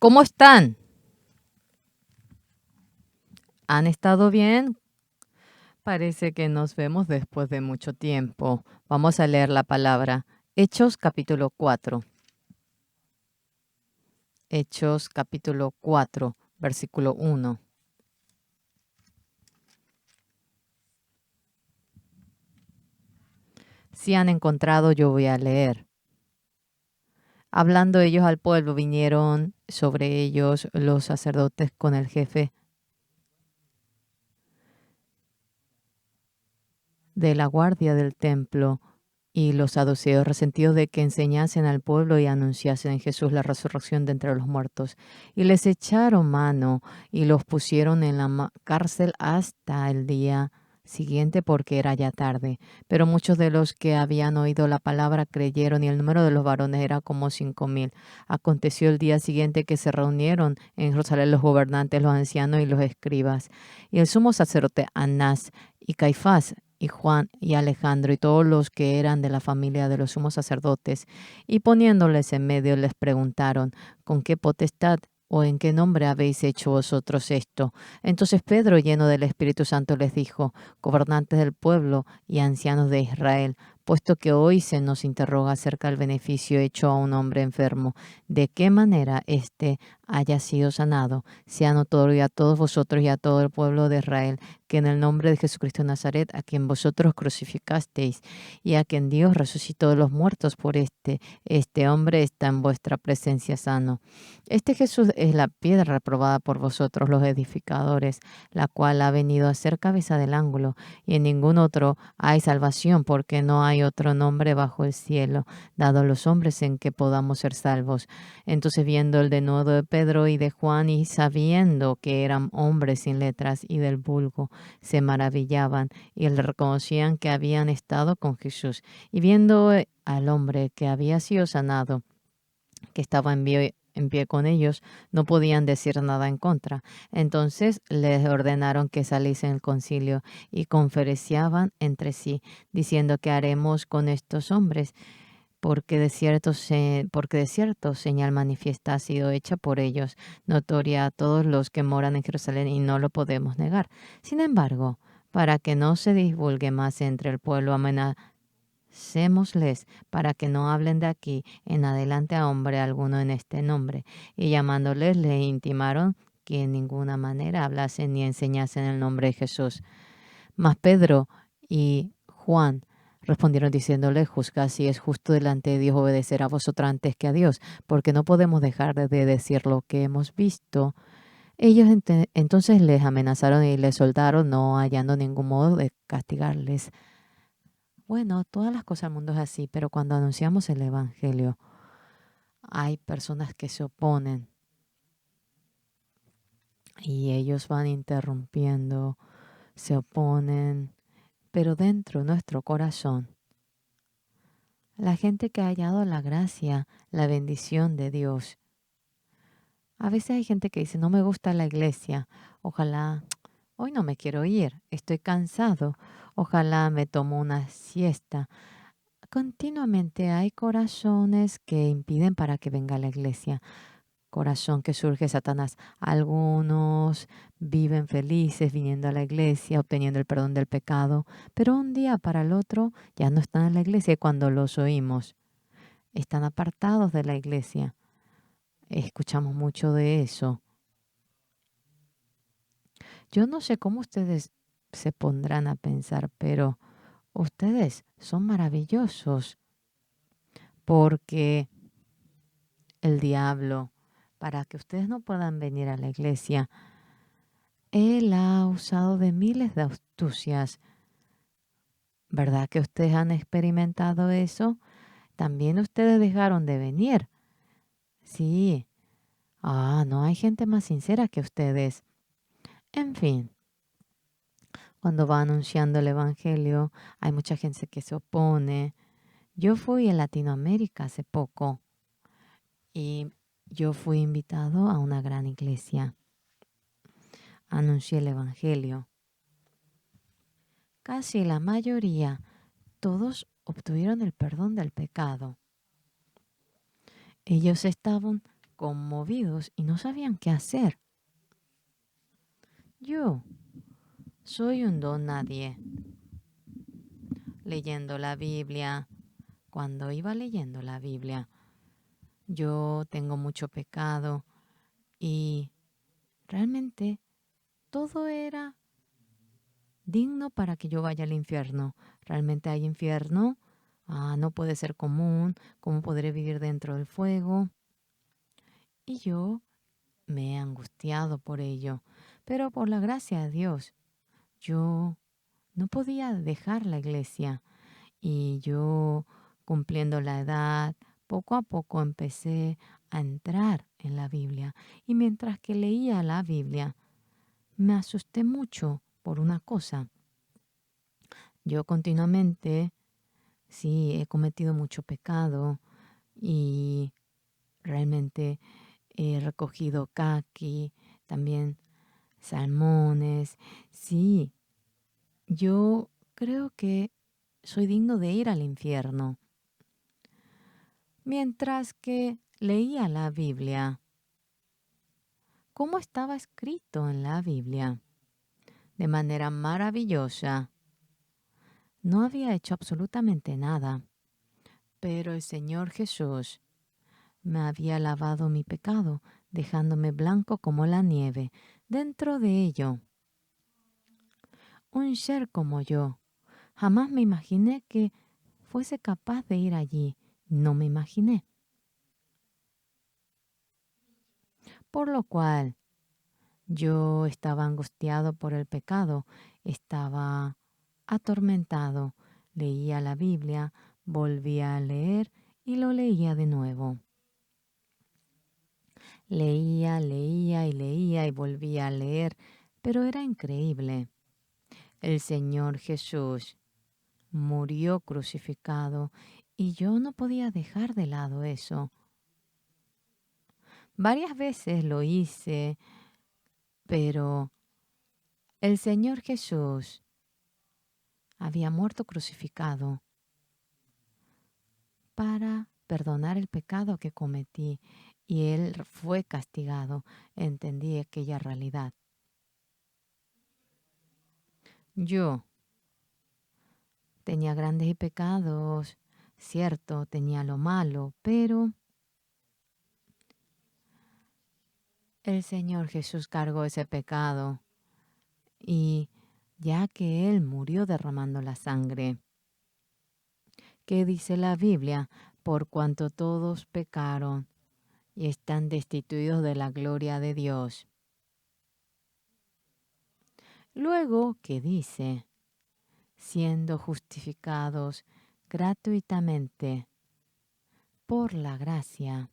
¿Cómo están? ¿Han estado bien? Parece que nos vemos después de mucho tiempo. Vamos a leer la palabra. Hechos capítulo 4. Hechos capítulo 4, versículo 1. Si han encontrado, yo voy a leer. Hablando ellos al pueblo, vinieron sobre ellos los sacerdotes con el jefe de la guardia del templo y los saduceos, resentidos de que enseñasen al pueblo y anunciasen en Jesús la resurrección de entre los muertos. Y les echaron mano y los pusieron en la cárcel hasta el día siguiente porque era ya tarde. Pero muchos de los que habían oído la palabra creyeron y el número de los varones era como 5,000. Aconteció el día siguiente que se reunieron en Jerusalén los gobernantes, los ancianos y los escribas. Y el sumo sacerdote Anás y Caifás y Juan y Alejandro y todos los que eran de la familia de los sumos sacerdotes, y poniéndoles en medio les preguntaron, ¿con qué potestad o en qué nombre habéis hecho vosotros esto? Entonces Pedro, lleno del Espíritu Santo, les dijo, gobernantes del pueblo y ancianos de Israel, puesto que hoy se nos interroga acerca del beneficio hecho a un hombre enfermo, de qué manera éste haya sido sanado, sea notorio a todos vosotros y a todo el pueblo de Israel, que en el nombre de Jesucristo de Nazaret, a quien vosotros crucificasteis y a quien Dios resucitó de los muertos por este hombre está en vuestra presencia sano. Este Jesús es la piedra reprobada por vosotros los edificadores, la cual ha venido a ser cabeza del ángulo, y en ningún otro hay salvación, porque no hay otro nombre bajo el cielo, dado a los hombres en que podamos ser salvos. Entonces, viendo el denuedo de Pedro y de Juan, y sabiendo que eran hombres sin letras y del vulgo, se maravillaban y le reconocían que habían estado con Jesús. Y viendo al hombre que había sido sanado, que estaba en pie con ellos, no podían decir nada en contra. Entonces les ordenaron que saliesen el concilio y conferenciaban entre sí, diciendo, ¿qué haremos con estos hombres? Porque de cierto señal manifiesta ha sido hecha por ellos, notoria a todos los que moran en Jerusalén, y no lo podemos negar. Sin embargo, para que no se divulgue más entre el pueblo, amenacémosles para que no hablen de aquí en adelante a hombre alguno en este nombre. Y llamándoles, le intimaron que en ninguna manera hablasen ni enseñasen el nombre de Jesús. Mas Pedro y Juan respondieron diciéndole, juzgad si es justo delante de Dios obedecer a vosotros antes que a Dios, porque no podemos dejar de decir lo que hemos visto. Ellos entonces les amenazaron y les soltaron, no hallando ningún modo de castigarles. Bueno, todas las cosas del mundo es así, pero cuando anunciamos el Evangelio, hay personas que se oponen y ellos van interrumpiendo, se oponen, pero dentro de nuestro corazón, la gente que ha hallado la gracia, la bendición de Dios. A veces hay gente que dice, no me gusta la iglesia, ojalá, hoy no me quiero ir, estoy cansado, ojalá me tomo una siesta. Continuamente hay corazones que impiden para que venga a la iglesia. Corazón que surge Satanás. Algunos viven felices viniendo a la iglesia, obteniendo el perdón del pecado, pero un día para el otro ya no están en la iglesia y cuando los oímos están apartados de la iglesia. Escuchamos mucho de eso. Yo no sé cómo ustedes se pondrán a pensar, pero ustedes son maravillosos porque el diablo, para que ustedes no puedan venir a la iglesia, él ha usado de miles de astucias. ¿Verdad que ustedes han experimentado eso? También ustedes dejaron de venir. Sí. No hay gente más sincera que ustedes. En fin, cuando va anunciando el evangelio, hay mucha gente que se opone. Yo fui en Latinoamérica hace poco y yo fui invitado a una gran iglesia. Anuncié el evangelio. Casi la mayoría, todos obtuvieron el perdón del pecado. Ellos estaban conmovidos y no sabían qué hacer. Yo soy un don nadie. Leyendo la Biblia, cuando iba leyendo la Biblia, yo tengo mucho pecado y realmente todo era digno para que yo vaya al infierno. ¿Realmente hay infierno? No puede ser común. ¿Cómo podré vivir dentro del fuego? Y yo me he angustiado por ello. Pero por la gracia de Dios, yo no podía dejar la iglesia. Y yo, cumpliendo la edad, poco a poco empecé a entrar en la Biblia. Y mientras que leía la Biblia, me asusté mucho por una cosa. Yo continuamente, sí, he cometido mucho pecado y realmente he recogido caqui, también salmones. Sí, yo creo que soy digno de ir al infierno. Mientras que leía la Biblia, ¿cómo estaba escrito en la Biblia? De manera maravillosa. No había hecho absolutamente nada, pero el Señor Jesús me había lavado mi pecado, dejándome blanco como la nieve. Dentro de ello, un ser como yo. Jamás me imaginé que fuese capaz de ir allí. No me imaginé. Por lo cual, yo estaba angustiado por el pecado, estaba atormentado. Leía la Biblia, volvía a leer y lo leía de nuevo. Leía y volvía a leer, pero era increíble. El Señor Jesús murió crucificado y yo no podía dejar de lado eso. Varias veces lo hice, pero el Señor Jesús había muerto crucificado para perdonar el pecado que cometí y Él fue castigado. Entendí aquella realidad. Yo tenía grandes pecados, cierto, tenía lo malo, pero el Señor Jesús cargó ese pecado y ya que Él murió derramando la sangre, ¿qué dice la Biblia? Por cuanto todos pecaron y están destituidos de la gloria de Dios. Luego, ¿qué dice? Siendo justificados gratuitamente por la gracia.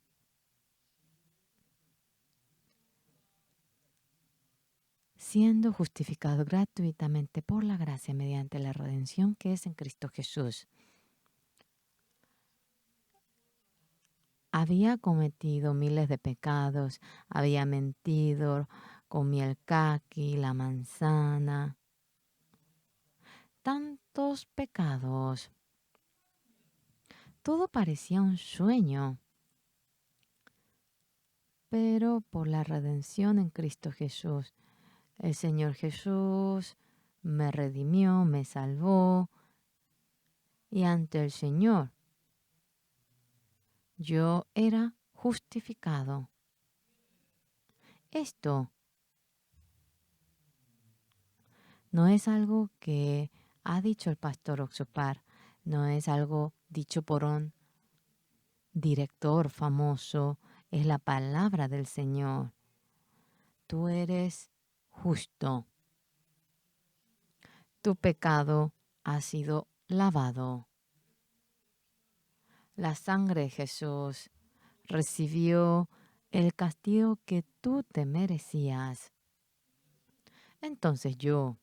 Siendo justificados gratuitamente por la gracia mediante la redención que es en Cristo Jesús. Había cometido miles de pecados, había mentido, comí el caqui, la manzana, tantos pecados. Todo parecía un sueño, pero por la redención en Cristo Jesús, el Señor Jesús me redimió, me salvó, y ante el Señor yo era justificado. Esto no es algo que ha dicho el pastor Oxopar, no es algo dicho por un director famoso, es la palabra del Señor. Tú eres justo. Tu pecado ha sido lavado. La sangre de Jesús recibió el castigo que tú te merecías. Entonces yo,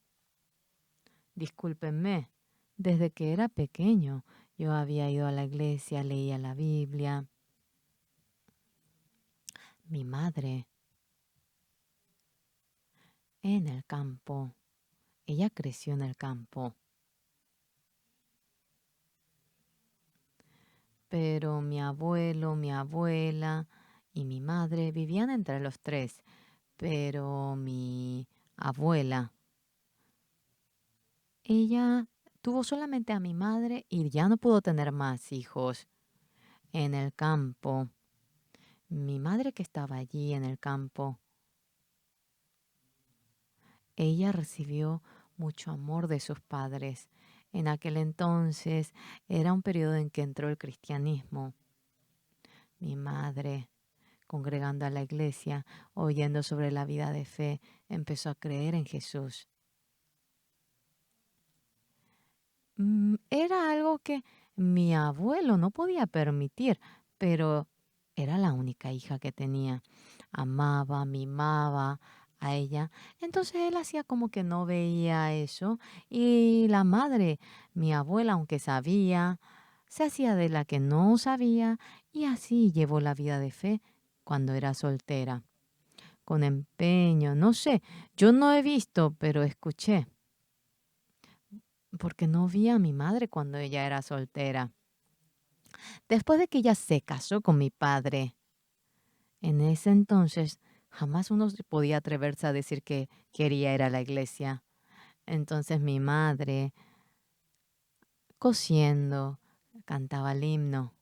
discúlpenme, desde que era pequeño yo había ido a la iglesia, leía la Biblia. Mi madre en el campo, ella creció en el campo, pero mi abuelo, mi abuela y mi madre vivían entre los tres, pero mi abuela, ella tuvo solamente a mi madre y ya no pudo tener más hijos en el campo. Mi madre que estaba allí en el campo, ella recibió mucho amor de sus padres. En aquel entonces era un periodo en que entró el cristianismo. Mi madre, congregando a la iglesia, oyendo sobre la vida de fe, empezó a creer en Jesús. Era algo que mi abuelo no podía permitir, pero era la única hija que tenía. Amaba, mimaba a ella. Entonces él hacía como que no veía eso. Y la madre, mi abuela, aunque sabía, se hacía de la que no sabía y así llevó la vida de fe cuando era soltera. Con empeño, no sé, yo no he visto, pero escuché porque no vi a mi madre cuando ella era soltera. Después de que ella se casó con mi padre, en ese entonces jamás uno podía atreverse a decir que quería ir a la iglesia. Entonces mi madre, cosiendo, cantaba el himno.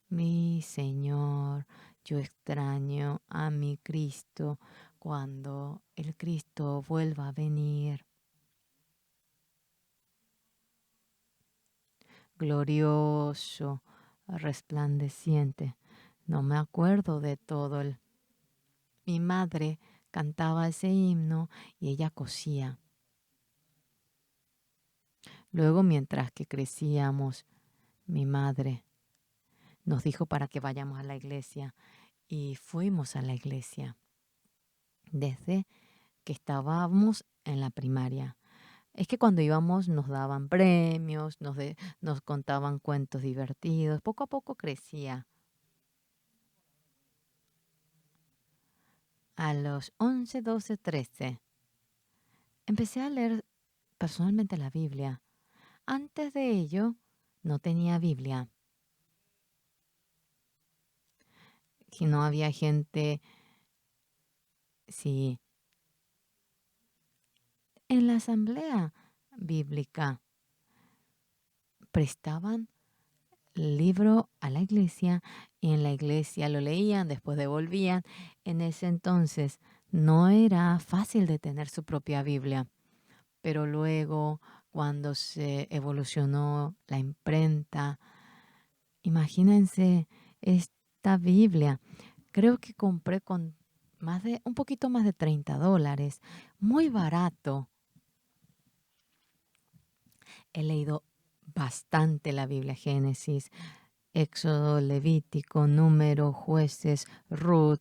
Mi Señor, yo extraño a mi Cristo cuando el Cristo vuelva a venir. Glorioso, resplandeciente. No me acuerdo de todo. Mi madre cantaba ese himno y ella cosía. Luego, mientras que crecíamos, mi madre nos dijo para que vayamos a la iglesia y fuimos a la iglesia desde que estábamos en la primaria. Es que cuando íbamos nos daban premios, nos contaban cuentos divertidos. Poco a poco crecía. A los 11, 12, 13 empecé a leer personalmente la Biblia. Antes de ello no tenía Biblia. Que no había gente, sí, en la asamblea bíblica prestaban el libro a la iglesia y en la iglesia lo leían, después devolvían. En ese entonces no era fácil de tener su propia Biblia, pero luego cuando se evolucionó la imprenta, imagínense esta Biblia. Creo que compré con un poquito más de $30, muy barato. He leído bastante la Biblia, Génesis, Éxodo, Levítico, Número, Jueces, Ruth.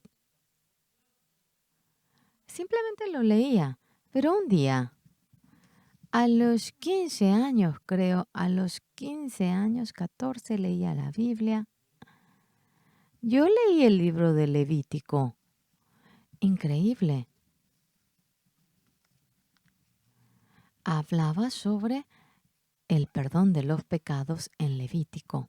Simplemente lo leía, pero un día, a los 15 años, creo, a los 15 años, 14, leía la Biblia. Yo leí el libro de Levítico. Increíble. Hablaba sobre el perdón de los pecados en Levítico.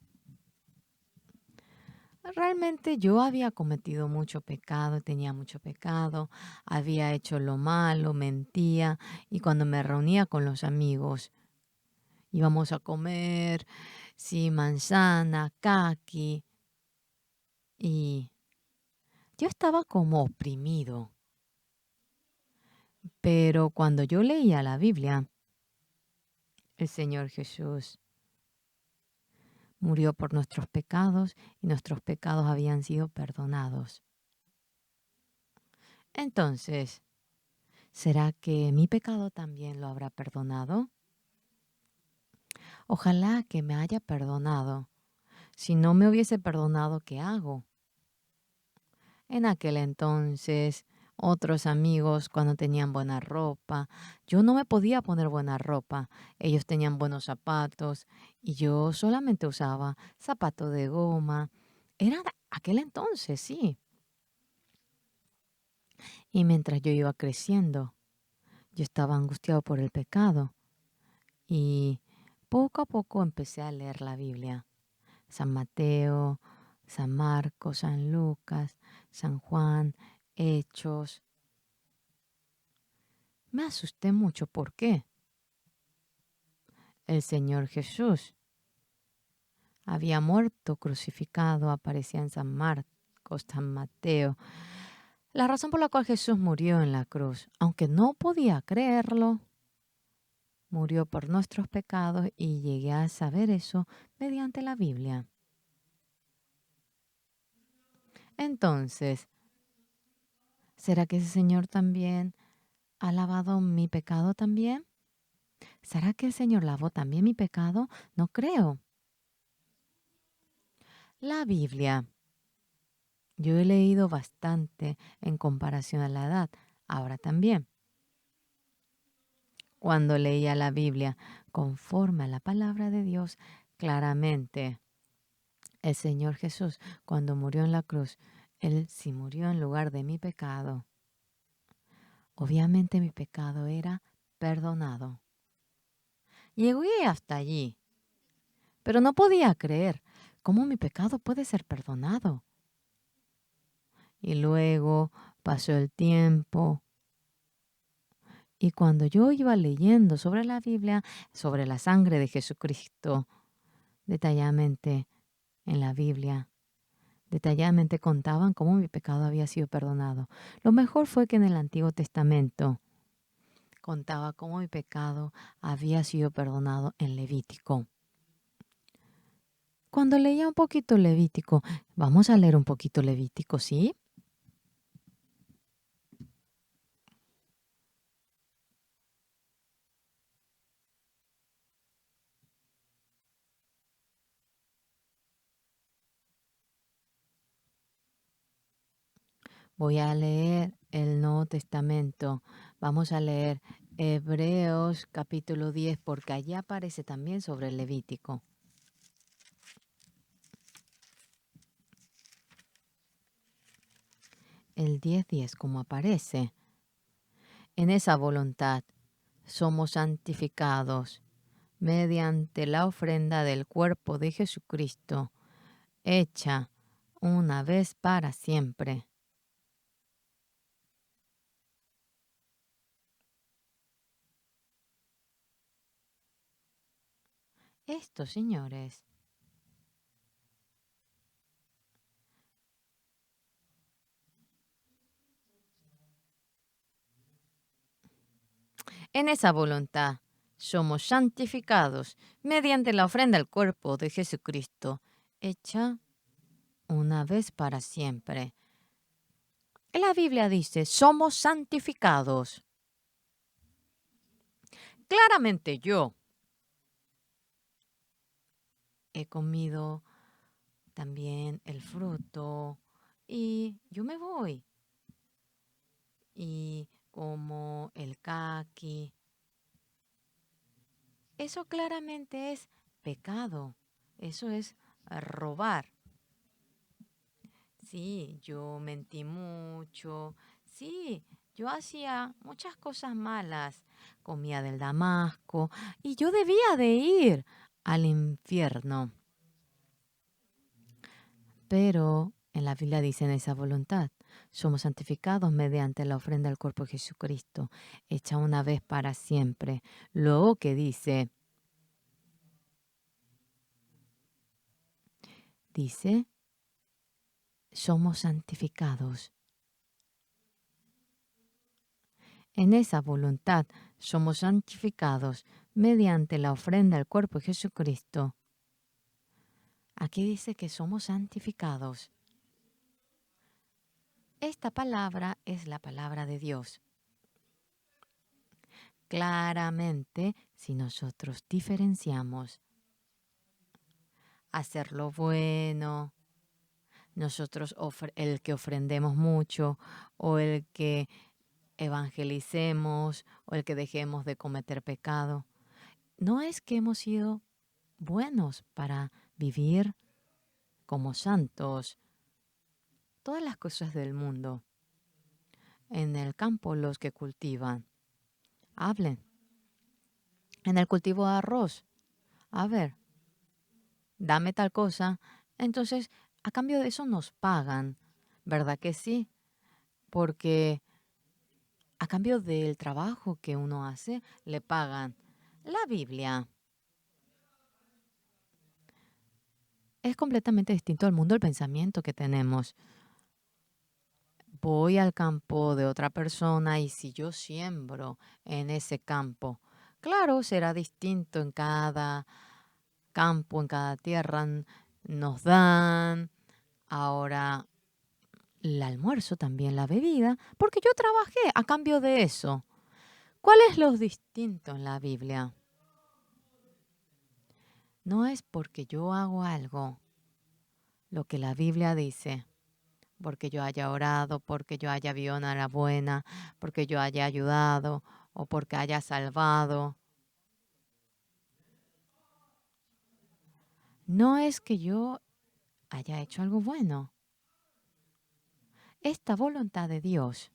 Realmente yo había cometido mucho pecado, tenía mucho pecado, había hecho lo malo, mentía y cuando me reunía con los amigos íbamos a comer, sí, manzana, caqui y yo estaba como oprimido. Pero cuando yo leía la Biblia, el Señor Jesús murió por nuestros pecados y nuestros pecados habían sido perdonados. Entonces, ¿será que mi pecado también lo habrá perdonado? Ojalá que me haya perdonado. Si no me hubiese perdonado, ¿qué hago? En aquel entonces, otros amigos cuando tenían buena ropa, yo no me podía poner buena ropa. Ellos tenían buenos zapatos y yo solamente usaba zapatos de goma. Era aquel entonces, sí. Y mientras yo iba creciendo, yo estaba angustiado por el pecado y poco a poco empecé a leer la Biblia. San Mateo, San Marcos, San Lucas, San Juan, Hechos. Me asusté mucho. ¿Por qué? El Señor Jesús había muerto crucificado, aparecía en San Marcos, San Mateo. La razón por la cual Jesús murió en la cruz, aunque no podía creerlo, murió por nuestros pecados y llegué a saber eso mediante la Biblia. Entonces, ¿será que ese Señor también ha lavado mi pecado también? ¿Será que el Señor lavó también mi pecado? No creo. La Biblia, yo he leído bastante en comparación a la edad, ahora también. Cuando leía la Biblia conforme a la palabra de Dios, claramente el Señor Jesús, cuando murió en la cruz, Él sí murió en lugar de mi pecado. Obviamente mi pecado era perdonado. Llegué hasta allí, pero no podía creer cómo mi pecado puede ser perdonado. Y luego pasó el tiempo y cuando yo iba leyendo sobre la Biblia, sobre la sangre de Jesucristo, detalladamente en la Biblia, detalladamente contaban cómo mi pecado había sido perdonado. Lo mejor fue que en el Antiguo Testamento contaba cómo mi pecado había sido perdonado en Levítico. Cuando leía un poquito Levítico, vamos a leer un poquito Levítico, ¿sí? Voy a leer el Nuevo Testamento. Vamos a leer Hebreos capítulo 10 porque allí aparece también sobre el Levítico. El 10:10 como aparece. En esa voluntad somos santificados mediante la ofrenda del cuerpo de Jesucristo, hecha una vez para siempre. Esto, señores, en esa voluntad somos santificados mediante la ofrenda del cuerpo de Jesucristo, hecha una vez para siempre. La Biblia dice, somos santificados. Claramente yo he comido también el fruto y yo me voy. Y como el caqui, eso claramente es pecado. Eso es robar. Sí, yo mentí mucho. Sí, yo hacía muchas cosas malas. Comía del damasco y yo debía de ir al infierno. Pero en la Biblia dice en esa voluntad, somos santificados mediante la ofrenda del cuerpo de Jesucristo, hecha una vez para siempre. Luego que dice, somos santificados. En esa voluntad somos santificados mediante la ofrenda del cuerpo de Jesucristo. Aquí dice que somos santificados. Esta palabra es la palabra de Dios. Claramente, si nosotros diferenciamos hacer lo bueno, nosotros el que ofrendemos mucho o el que evangelicemos o el que dejemos de cometer pecado, no es que hemos sido buenos para vivir como santos. Todas las cosas del mundo, en el campo los que cultivan, hablen. En el cultivo de arroz, a ver, dame tal cosa. Entonces a cambio de eso nos pagan, ¿verdad que sí? Porque a cambio del trabajo que uno hace, le pagan. La Biblia es completamente distinto al mundo del pensamiento que tenemos. Voy al campo de otra persona y si yo siembro en ese campo, claro, será distinto en cada campo, en cada tierra. Nos dan ahora el almuerzo, también la bebida, porque yo trabajé a cambio de eso. ¿Cuál es lo distinto en la Biblia? No es porque yo hago algo, lo que la Biblia dice, porque yo haya orado, porque yo haya vivido una la buena, porque yo haya ayudado o porque haya salvado. No es que yo haya hecho algo bueno. Esta voluntad de Dios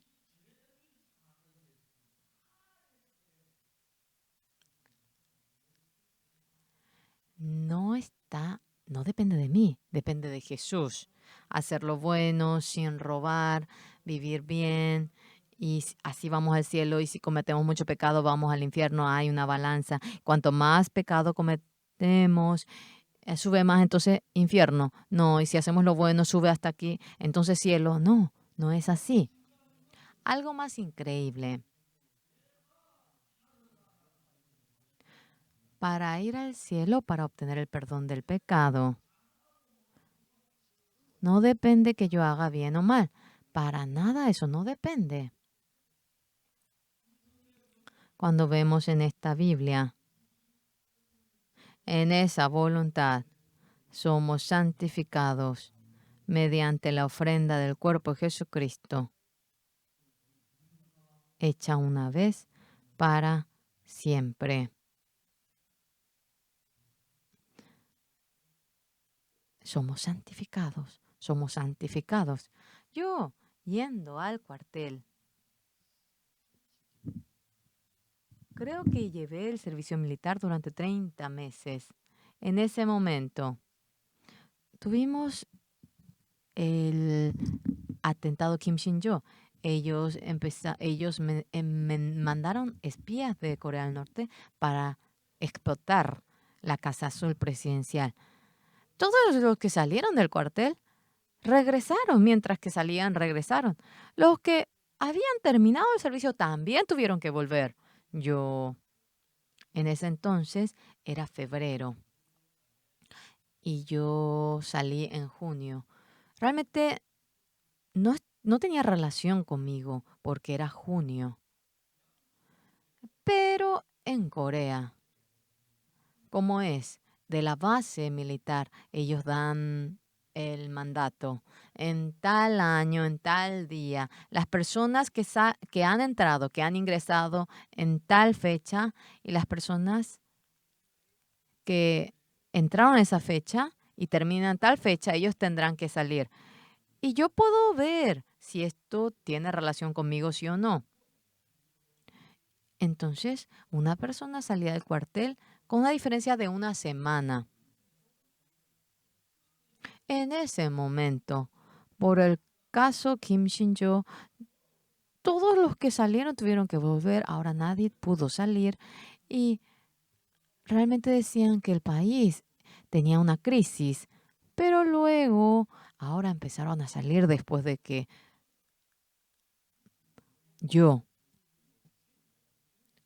no depende de mí, depende de Jesús. Hacer lo bueno sin robar, vivir bien, y así vamos al cielo. Y si cometemos mucho pecado, vamos al infierno. Hay una balanza. Cuanto más pecado cometemos, sube más, entonces infierno. No, y si hacemos lo bueno, sube hasta aquí, entonces cielo. No, no es así. Algo más increíble. Para ir al cielo, para obtener el perdón del pecado, no depende que yo haga bien o mal. Para nada eso no depende. Cuando vemos en esta Biblia, en esa voluntad, somos santificados mediante la ofrenda del cuerpo de Jesucristo, hecha una vez para siempre. Somos santificados, somos santificados. Yo, yendo al cuartel, creo que llevé el servicio militar durante 30 meses. En ese momento tuvimos el atentado Kim Shin-jo. Ellos me mandaron espías de Corea del Norte para explotar la Casa Azul presidencial. Todos los que salieron del cuartel regresaron, mientras que salían, regresaron. Los que habían terminado el servicio también tuvieron que volver. Yo, en ese entonces, era febrero y yo salí en junio. Realmente no tenía relación conmigo porque era junio. Pero en Corea, como es de la base militar, ellos dan el mandato en tal año, en tal día. Las personas que han entrado, que han ingresado en tal fecha y las personas que entraron en esa fecha y terminan tal fecha, ellos tendrán que salir. Y yo puedo ver si esto tiene relación conmigo, sí o no. Entonces, una persona salía del cuartel con una diferencia de una semana. En ese momento, por el caso Kim Shin-jo, todos los que salieron tuvieron que volver. Ahora nadie pudo salir y realmente decían que el país tenía una crisis. Pero luego, ahora empezaron a salir después de que yo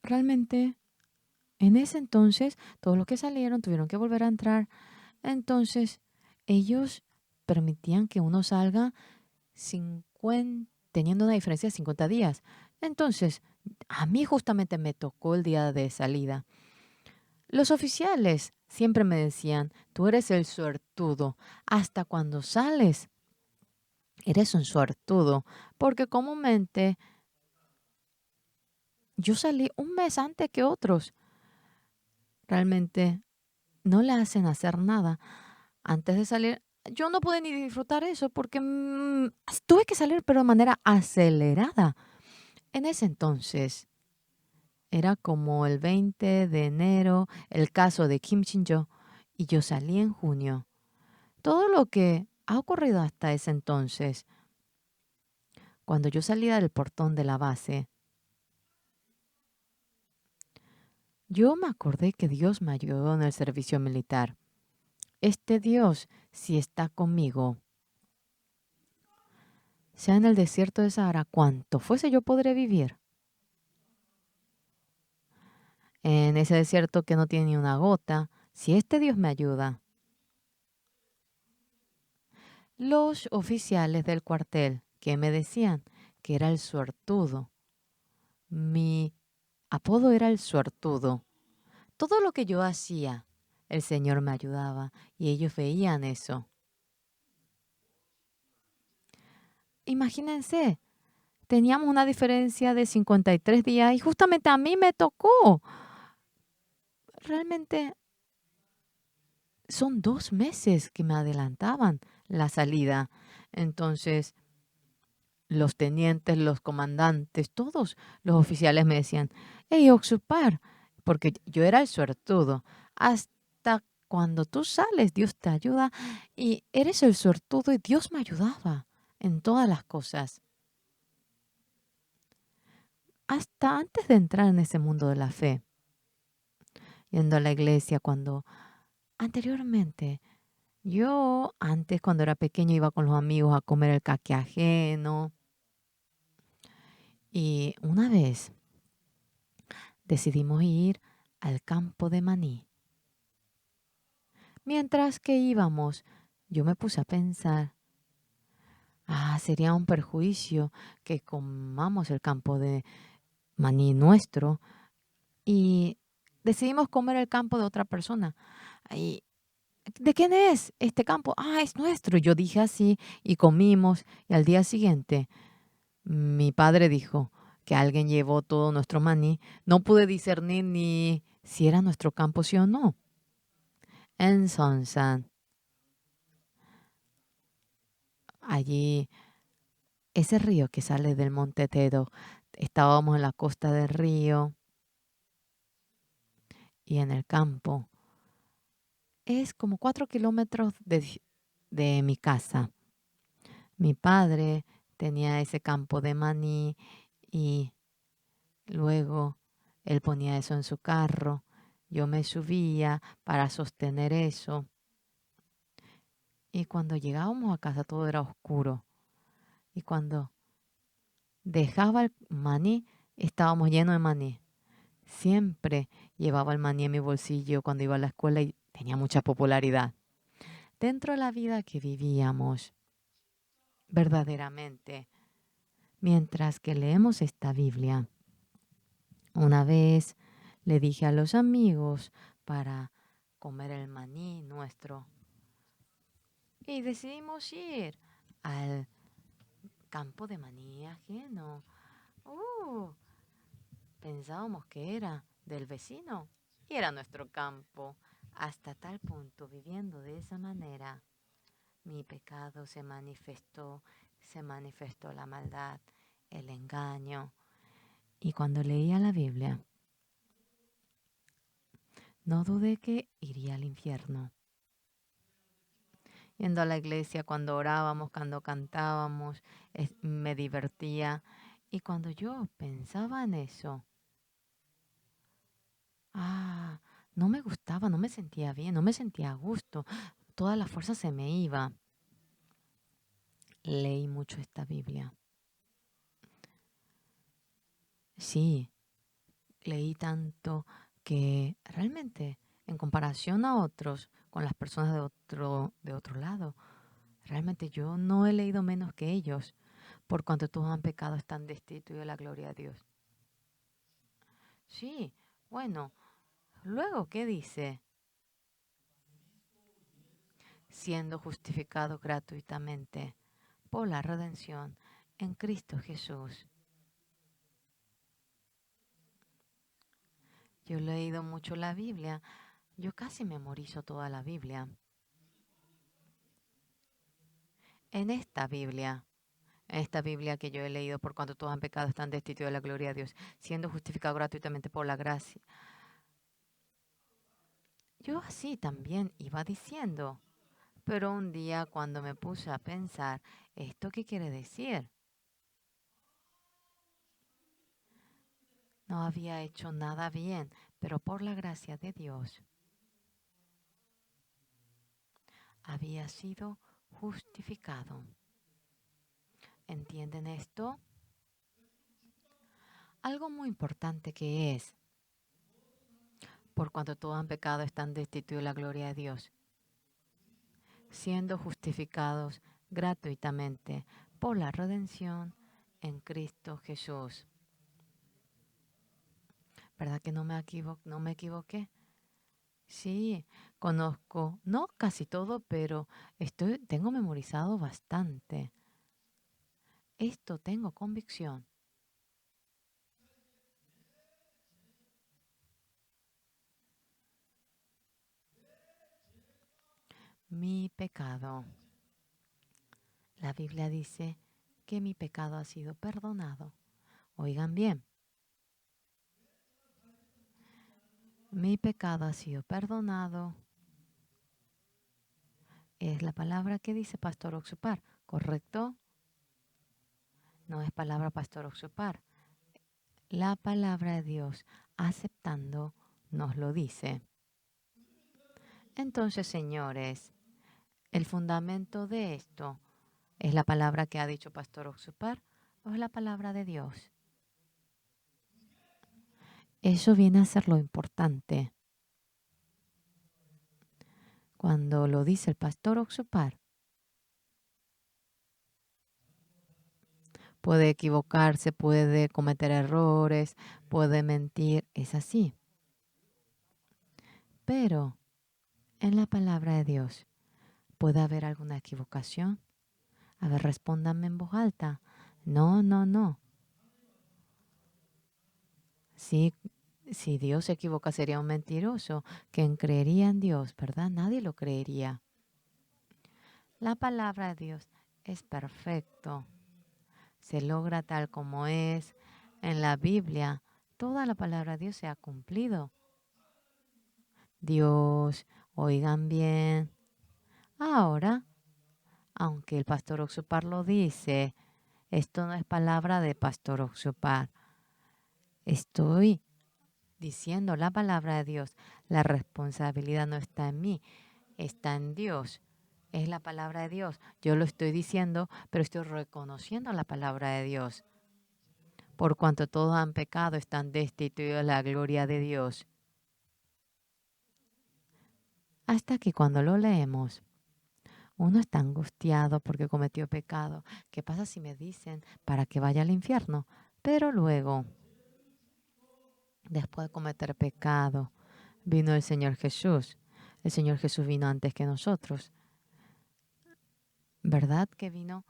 realmente, en ese entonces, todos los que salieron tuvieron que volver a entrar. Entonces, ellos permitían que uno salga 50, teniendo una diferencia de 50 días. Entonces, a mí justamente me tocó el día de salida. Los oficiales siempre me decían, tú eres el suertudo. Hasta cuando sales, eres un suertudo. Porque comúnmente yo salí un mes antes que otros. Realmente no le hacen hacer nada. Antes de salir, yo no pude ni disfrutar eso porque tuve que salir, pero de manera acelerada. En ese entonces, era como el 20 de enero, el caso de Kim Shin-jo, y yo salí en junio. Todo lo que Ha ocurrido hasta ese entonces, cuando yo salía del portón de la base, yo me acordé que Dios me ayudó en el servicio militar. Este Dios, si está conmigo, sea en el desierto de Sahara, cuanto fuese yo podré vivir. En ese desierto que no tiene ni una gota, si este Dios me ayuda. Los oficiales del cuartel que me decían que era el suertudo. Mi apodo era el suertudo. Todo lo que yo hacía, el Señor me ayudaba y ellos veían eso. Imagínense, teníamos una diferencia de 53 días y justamente a mí me tocó. Realmente son 2 meses que me adelantaban la salida. Entonces, los tenientes, los comandantes, todos los oficiales me decían, hey, Oxupar, porque yo era el suertudo. Hasta cuando tú sales, Dios te ayuda y eres el suertudo y Dios me ayudaba en todas las cosas. Hasta antes de entrar en ese mundo de la fe, yendo a la iglesia, cuando anteriormente, yo antes cuando era pequeño iba con los amigos a comer el caque ajeno y una vez decidimos ir al campo de maní. Mientras que íbamos, yo me puse a pensar, sería un perjuicio que comamos el campo de maní nuestro y decidimos comer el campo de otra persona. Y, ¿de quién es este campo? Es nuestro. Yo dije así y comimos y al día siguiente mi padre dijo que alguien llevó todo nuestro maní. No pude discernir ni si era nuestro campo, sí o no. En Sonsan, allí, ese río que sale del Monte Tedo, estábamos en la costa del río y en el campo. Es como 4 kilómetros de mi casa. Mi padre tenía ese campo de maní y luego él ponía eso en su carro. Yo me subía para sostener eso. Y cuando llegábamos a casa todo era oscuro. Y cuando dejaba el maní, estábamos llenos de maní. Siempre llevaba el maní en mi bolsillo cuando iba a la escuela y tenía mucha popularidad. Dentro de la vida que vivíamos, verdaderamente, mientras que leemos esta Biblia, una vez le dije a los amigos para comer el maní nuestro y decidimos ir al campo de maní ajeno. Uh, Pensábamos que era del vecino y era nuestro campo. Hasta tal punto, viviendo de esa manera, mi pecado se manifestó la maldad, el engaño. Y cuando leía la Biblia, no dudé que iría al infierno. Yendo a la iglesia, cuando orábamos, cuando cantábamos, me divertía. Y cuando yo pensaba en eso, Ah, no me gustaba, no me sentía bien, no me sentía a gusto. Toda la fuerza se me iba. Leí mucho esta Biblia. Sí, leí tanto que realmente, en comparación a otros, con las personas de otro lado, realmente yo no he leído menos que ellos, por cuanto todos han pecado, están destituidos de la gloria de Dios. Sí, bueno, luego, ¿qué dice? Siendo justificados gratuitamente por la redención en Cristo Jesús. Yo he leído mucho la Biblia. Yo casi memorizo toda la Biblia. En esta Biblia que yo he leído, por cuanto todos han pecado, están destituidos de la gloria de Dios, siendo justificados gratuitamente por la gracia. Yo así también iba diciendo, Pero un día cuando me puse a pensar, ¿esto qué quiere decir? No había hecho nada bien, pero por la gracia de Dios había sido justificado. ¿Entienden esto? Algo muy importante que es, por cuanto todos han pecado, están destituidos de la gloria de Dios, siendo justificados gratuitamente por la redención en Cristo Jesús. ¿Verdad que no me equivoqué? Sí, conozco, no casi todo, pero tengo memorizado bastante. Esto tengo convicción. Mi pecado. La Biblia dice que mi pecado ha sido perdonado. Oigan bien, mi pecado ha sido perdonado. Es la palabra que dice Pastor Oxupar, ¿correcto? No es palabra Pastor Oxupar. La palabra de Dios, aceptando, nos lo dice. Entonces, señores, el fundamento de esto es la palabra que ha dicho Pastor Oxupar o es la palabra de Dios. Eso viene a ser lo importante. Cuando lo dice el Pastor Oxupar, puede equivocarse, puede cometer errores, puede mentir, es así. Pero en la palabra de Dios, ¿puede haber alguna equivocación? A ver, respóndanme en voz alta. No, no, no. Si Dios se equivoca sería un mentiroso. ¿Quién creería en Dios, verdad? Nadie lo creería. La palabra de Dios es perfecto. Se logra tal como es. En la Biblia, toda la palabra de Dios se ha cumplido. Dios, oigan bien. Ahora, aunque el pastor Oxupar lo dice, esto no es palabra de pastor Oxupar. Estoy diciendo la palabra de Dios. La responsabilidad no está en mí, está en Dios. Es la palabra de Dios. Yo lo estoy diciendo, pero estoy reconociendo la palabra de Dios. Por cuanto todos han pecado, están destituidos de la gloria de Dios. Hasta que cuando lo leemos, uno está angustiado porque cometió pecado. ¿Qué pasa si me dicen para que vaya al infierno? Pero luego, después de cometer pecado, vino el Señor Jesús. El Señor Jesús vino antes que nosotros. ¿Verdad que vino?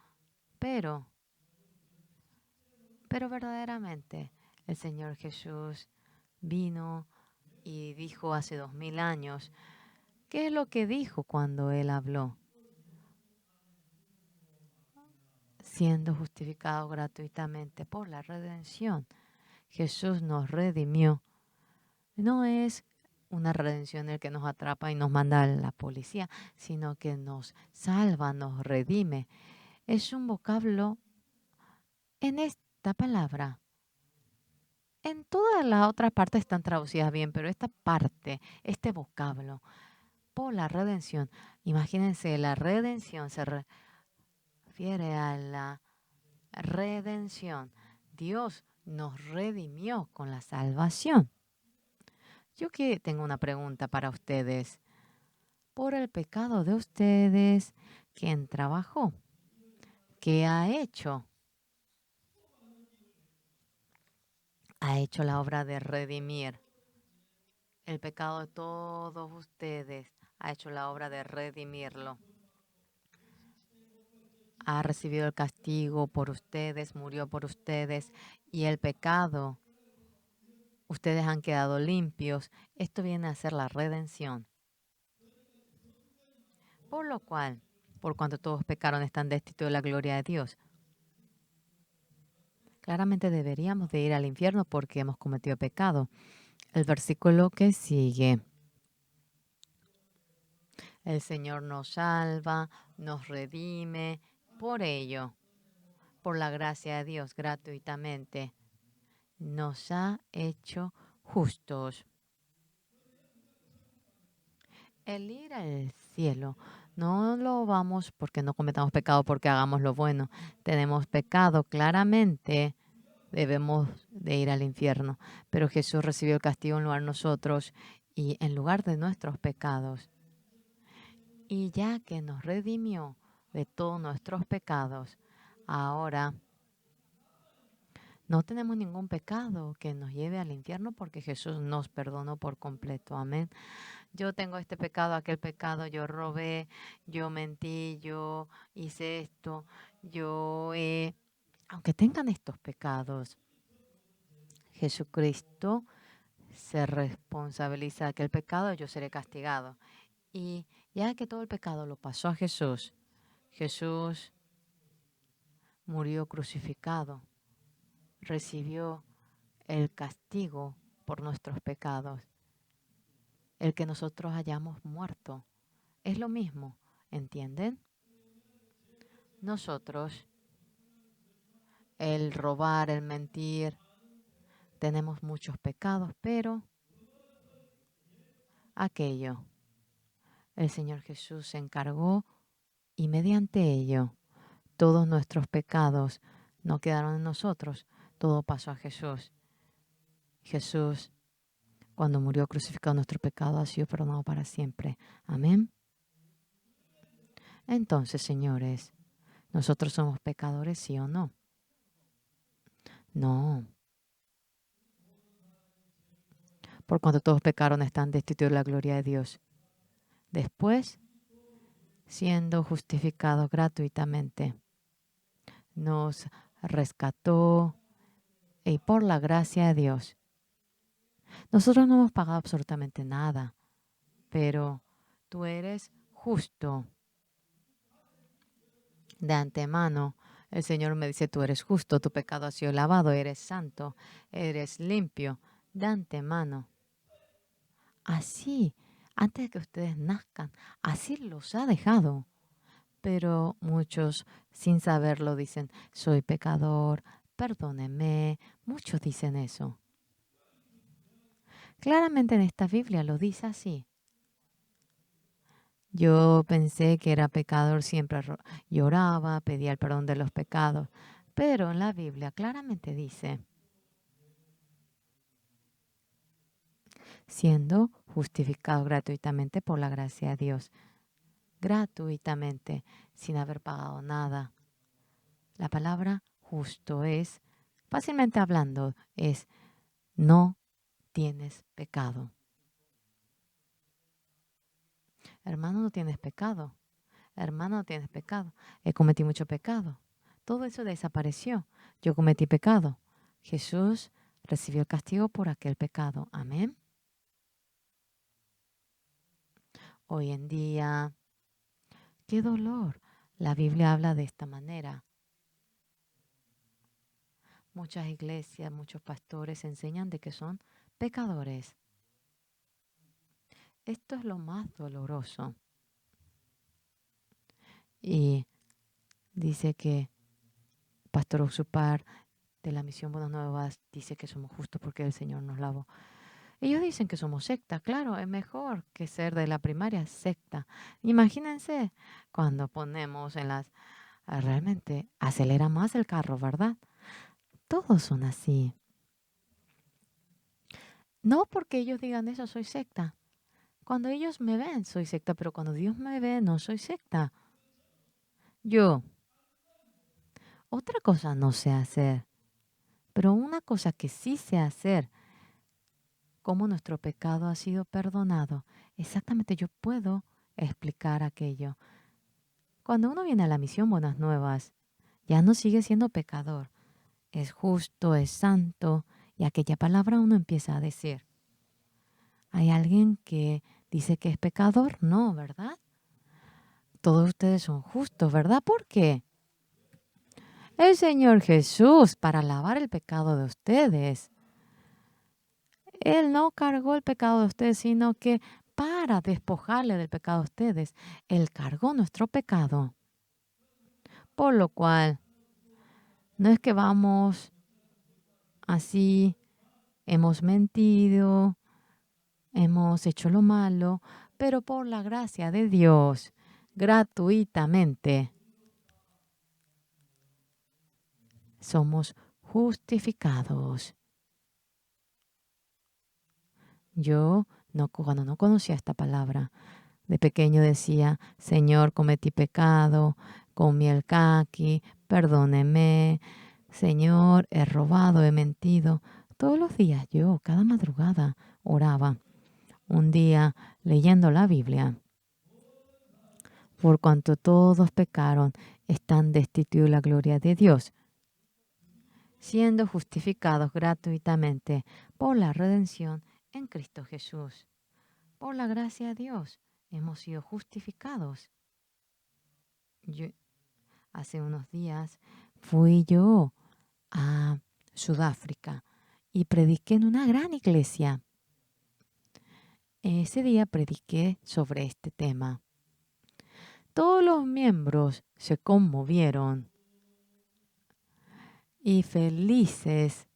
Pero verdaderamente el Señor Jesús vino y dijo hace 2000 años, ¿qué es lo que dijo cuando Él habló? Siendo justificado gratuitamente por la redención. Jesús nos redimió. No es una redención el que nos atrapa y nos manda a la policía, sino que nos salva, nos redime. Es un vocablo en esta palabra. En todas las otras partes están traducidas bien, pero esta parte, este vocablo, por la redención, imagínense, la redención se refiere a la redención. Dios nos redimió con la salvación. Yo que tengo una pregunta para ustedes. Por el pecado de ustedes, ¿quién trabajó? ¿Qué ha hecho? Ha hecho la obra de redimir. El pecado de todos ustedes ha hecho la obra de redimirlo. Ha recibido el castigo por ustedes, murió por ustedes y el pecado, ustedes han quedado limpios. Esto viene a ser la redención. Por lo cual, por cuanto todos pecaron, están destituidos de la gloria de Dios. Claramente deberíamos de ir al infierno porque hemos cometido pecado. El versículo que sigue. El Señor nos salva, nos redime. Por ello, por la gracia de Dios, gratuitamente, nos ha hecho justos. El ir al cielo no lo vamos porque no cometamos pecado, porque hagamos lo bueno. Tenemos pecado, claramente debemos de ir al infierno. Pero Jesús recibió el castigo en lugar de nosotros y en lugar de nuestros pecados. Y ya que nos redimió de todos nuestros pecados, ahora no tenemos ningún pecado que nos lleve al infierno porque Jesús nos perdonó por completo. Amén. Yo tengo este pecado, aquel pecado, yo robé, yo mentí, yo hice esto, aunque tengan estos pecados, Jesucristo se responsabiliza de aquel pecado, yo seré castigado. Y ya que todo el pecado lo pasó a Jesús, Jesús murió crucificado, recibió el castigo por nuestros pecados, el que nosotros hayamos muerto. Es lo mismo, ¿entienden? Nosotros, el robar, el mentir, tenemos muchos pecados, pero aquello, el Señor Jesús se encargó y mediante ello todos nuestros pecados no quedaron en nosotros, todo pasó a Jesús. Jesús, cuando murió crucificado, nuestro pecado ha sido perdonado para siempre. Amén. Entonces, señores, ¿nosotros somos pecadores, sí o no? No. Por cuanto todos pecaron, están destituidos de la gloria de Dios. Después, siendo justificados gratuitamente, nos rescató y por la gracia de Dios. Nosotros no hemos pagado absolutamente nada, pero tú eres justo. De antemano, el Señor me dice, tú eres justo, tu pecado ha sido lavado, eres santo, eres limpio. De antemano. Así, antes de que ustedes nazcan, así los ha dejado. Pero muchos, sin saberlo, dicen, soy pecador, perdóneme. Muchos dicen eso. Claramente en esta Biblia lo dice así. Yo pensé que era pecador, siempre lloraba, pedía el perdón de los pecados. Pero en la Biblia claramente dice, siendo justificado gratuitamente por la gracia de Dios. Gratuitamente, sin haber pagado nada. La palabra justo es, fácilmente hablando, es no tienes pecado. Hermano, no tienes pecado. Hermano, no tienes pecado. Cometí mucho pecado. Todo eso desapareció. Yo cometí pecado. Jesús recibió el castigo por aquel pecado. Amén. Hoy en día, qué dolor. La Biblia habla de esta manera. Muchas iglesias, muchos pastores enseñan de que son pecadores. Esto es lo más doloroso. Y dice que Pastor Oxupar de la Misión Buenas Nuevas dice que somos justos porque el Señor nos lavó. Ellos dicen que somos secta. Claro, es mejor que ser de la primaria secta. Imagínense cuando ponemos en las... Realmente acelera más el carro, ¿verdad? Todos son así. No porque ellos digan eso, soy secta. Cuando ellos me ven, soy secta, pero cuando Dios me ve, no soy secta. Yo, otra cosa no sé hacer, pero una cosa que sí sé hacer, como nuestro pecado ha sido perdonado, exactamente yo puedo explicar aquello. Cuando uno viene a la misión Buenas Nuevas, ya no sigue siendo pecador, es justo, es santo, y aquella palabra uno empieza a decir. ¿Hay alguien que dice que es pecador? No, ¿verdad? Todos ustedes son justos, ¿verdad? ¿Por qué? El Señor Jesús para lavar el pecado de ustedes. Él no cargó el pecado de ustedes, sino que para despojarle del pecado a ustedes. Él cargó nuestro pecado. Por lo cual, no es que vamos así, hemos mentido, hemos hecho lo malo, pero por la gracia de Dios, gratuitamente, somos justificados. Yo, cuando no conocía esta palabra, de pequeño decía: Señor, cometí pecado, comí el caqui, perdóneme. Señor, he robado, he mentido. Todos los días yo, cada madrugada, oraba. Un día, leyendo la Biblia: por cuanto todos pecaron, están destituidos de la gloria de Dios, siendo justificados gratuitamente por la redención en Cristo Jesús. Por la gracia de Dios hemos sido justificados. Hace unos días fui yo a Sudáfrica y prediqué en una gran iglesia. Ese día prediqué sobre este tema. Todos los miembros se conmovieron y felices.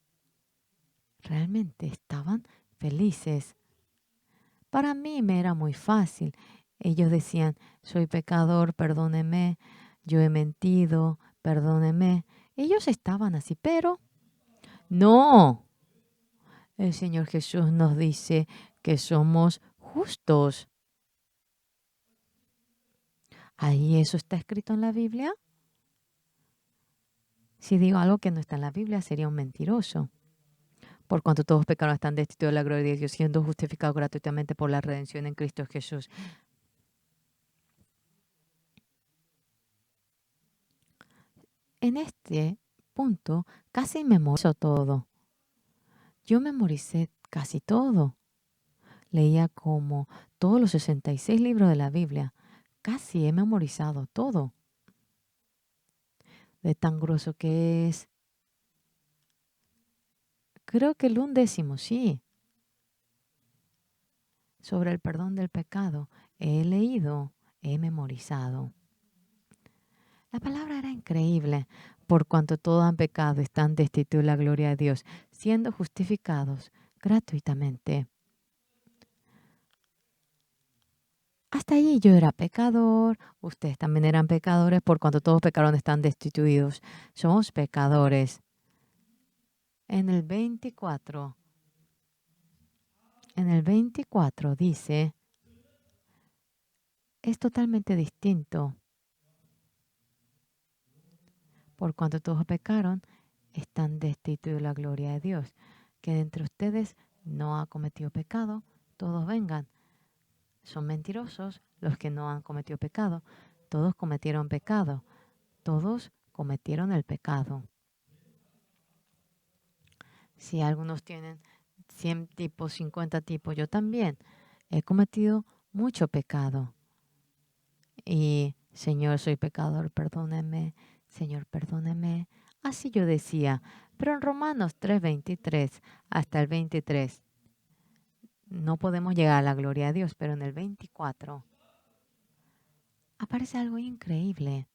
Realmente estaban felices. Para mí me era muy fácil. Ellos decían: soy pecador, perdóneme, yo he mentido, perdóneme. Ellos estaban así, pero no. El Señor Jesús nos dice que somos justos. ¿Ahí eso está escrito en la Biblia? Si digo algo que no está en la Biblia, sería un mentiroso. Por cuanto todos pecaron, están destituidos de la gloria de Dios, siendo justificados gratuitamente por la redención en Cristo Jesús. En este punto, casi memorizo todo. Yo memoricé casi todo. Leía como todos los 66 libros de la Biblia. Casi he memorizado todo. De tan grueso que es. Creo que el 11, sí. Sobre el perdón del pecado. He leído, he memorizado. La palabra era increíble. Por cuanto todos han pecado, están destituidos de la gloria de Dios, siendo justificados gratuitamente. Hasta allí yo era pecador, ustedes también eran pecadores, por cuanto todos pecaron están destituidos. Somos pecadores. En el 24 dice, es totalmente distinto. Por cuanto todos pecaron, están destituidos de la gloria de Dios. Que de entre ustedes no ha cometido pecado, todos vengan. Son mentirosos los que no han cometido pecado. Todos cometieron pecado. Todos cometieron el pecado. Si algunos tienen 100 tipos, 50 tipos, yo también he cometido mucho pecado. Y Señor, soy pecador, perdóneme. Señor, perdóneme. Así yo decía. Pero en Romanos 3:23 hasta el 23 no podemos llegar a la gloria de Dios, pero en el 24 aparece algo increíble.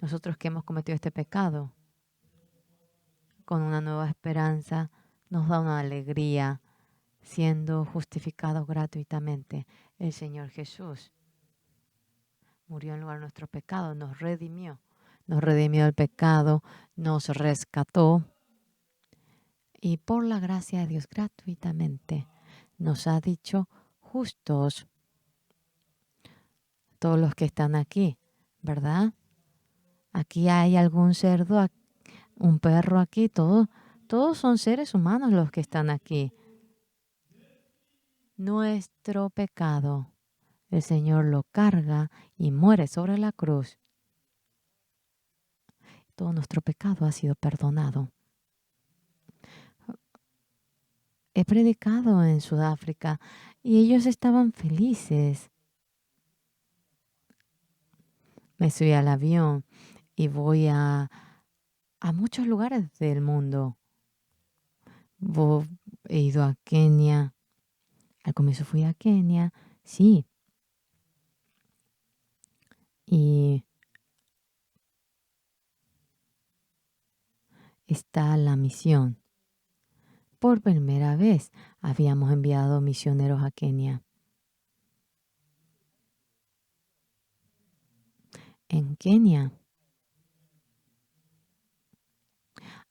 Nosotros que hemos cometido este pecado, con una nueva esperanza, nos da una alegría, siendo justificados gratuitamente. El Señor Jesús murió en lugar de nuestro pecado, nos redimió del pecado, nos rescató y por la gracia de Dios gratuitamente nos ha dicho justos. Todos los que están aquí, ¿verdad? Aquí hay algún cerdo, un perro aquí, todos son seres humanos los que están aquí. Nuestro pecado, el Señor lo carga y muere sobre la cruz. Todo nuestro pecado ha sido perdonado. He predicado en Sudáfrica y ellos estaban felices. Me subí al avión y voy a muchos lugares del mundo. He ido a Kenia, Al comienzo fui a Kenia, sí, y está la misión. Por primera vez habíamos enviado misioneros a Kenia. En Kenia,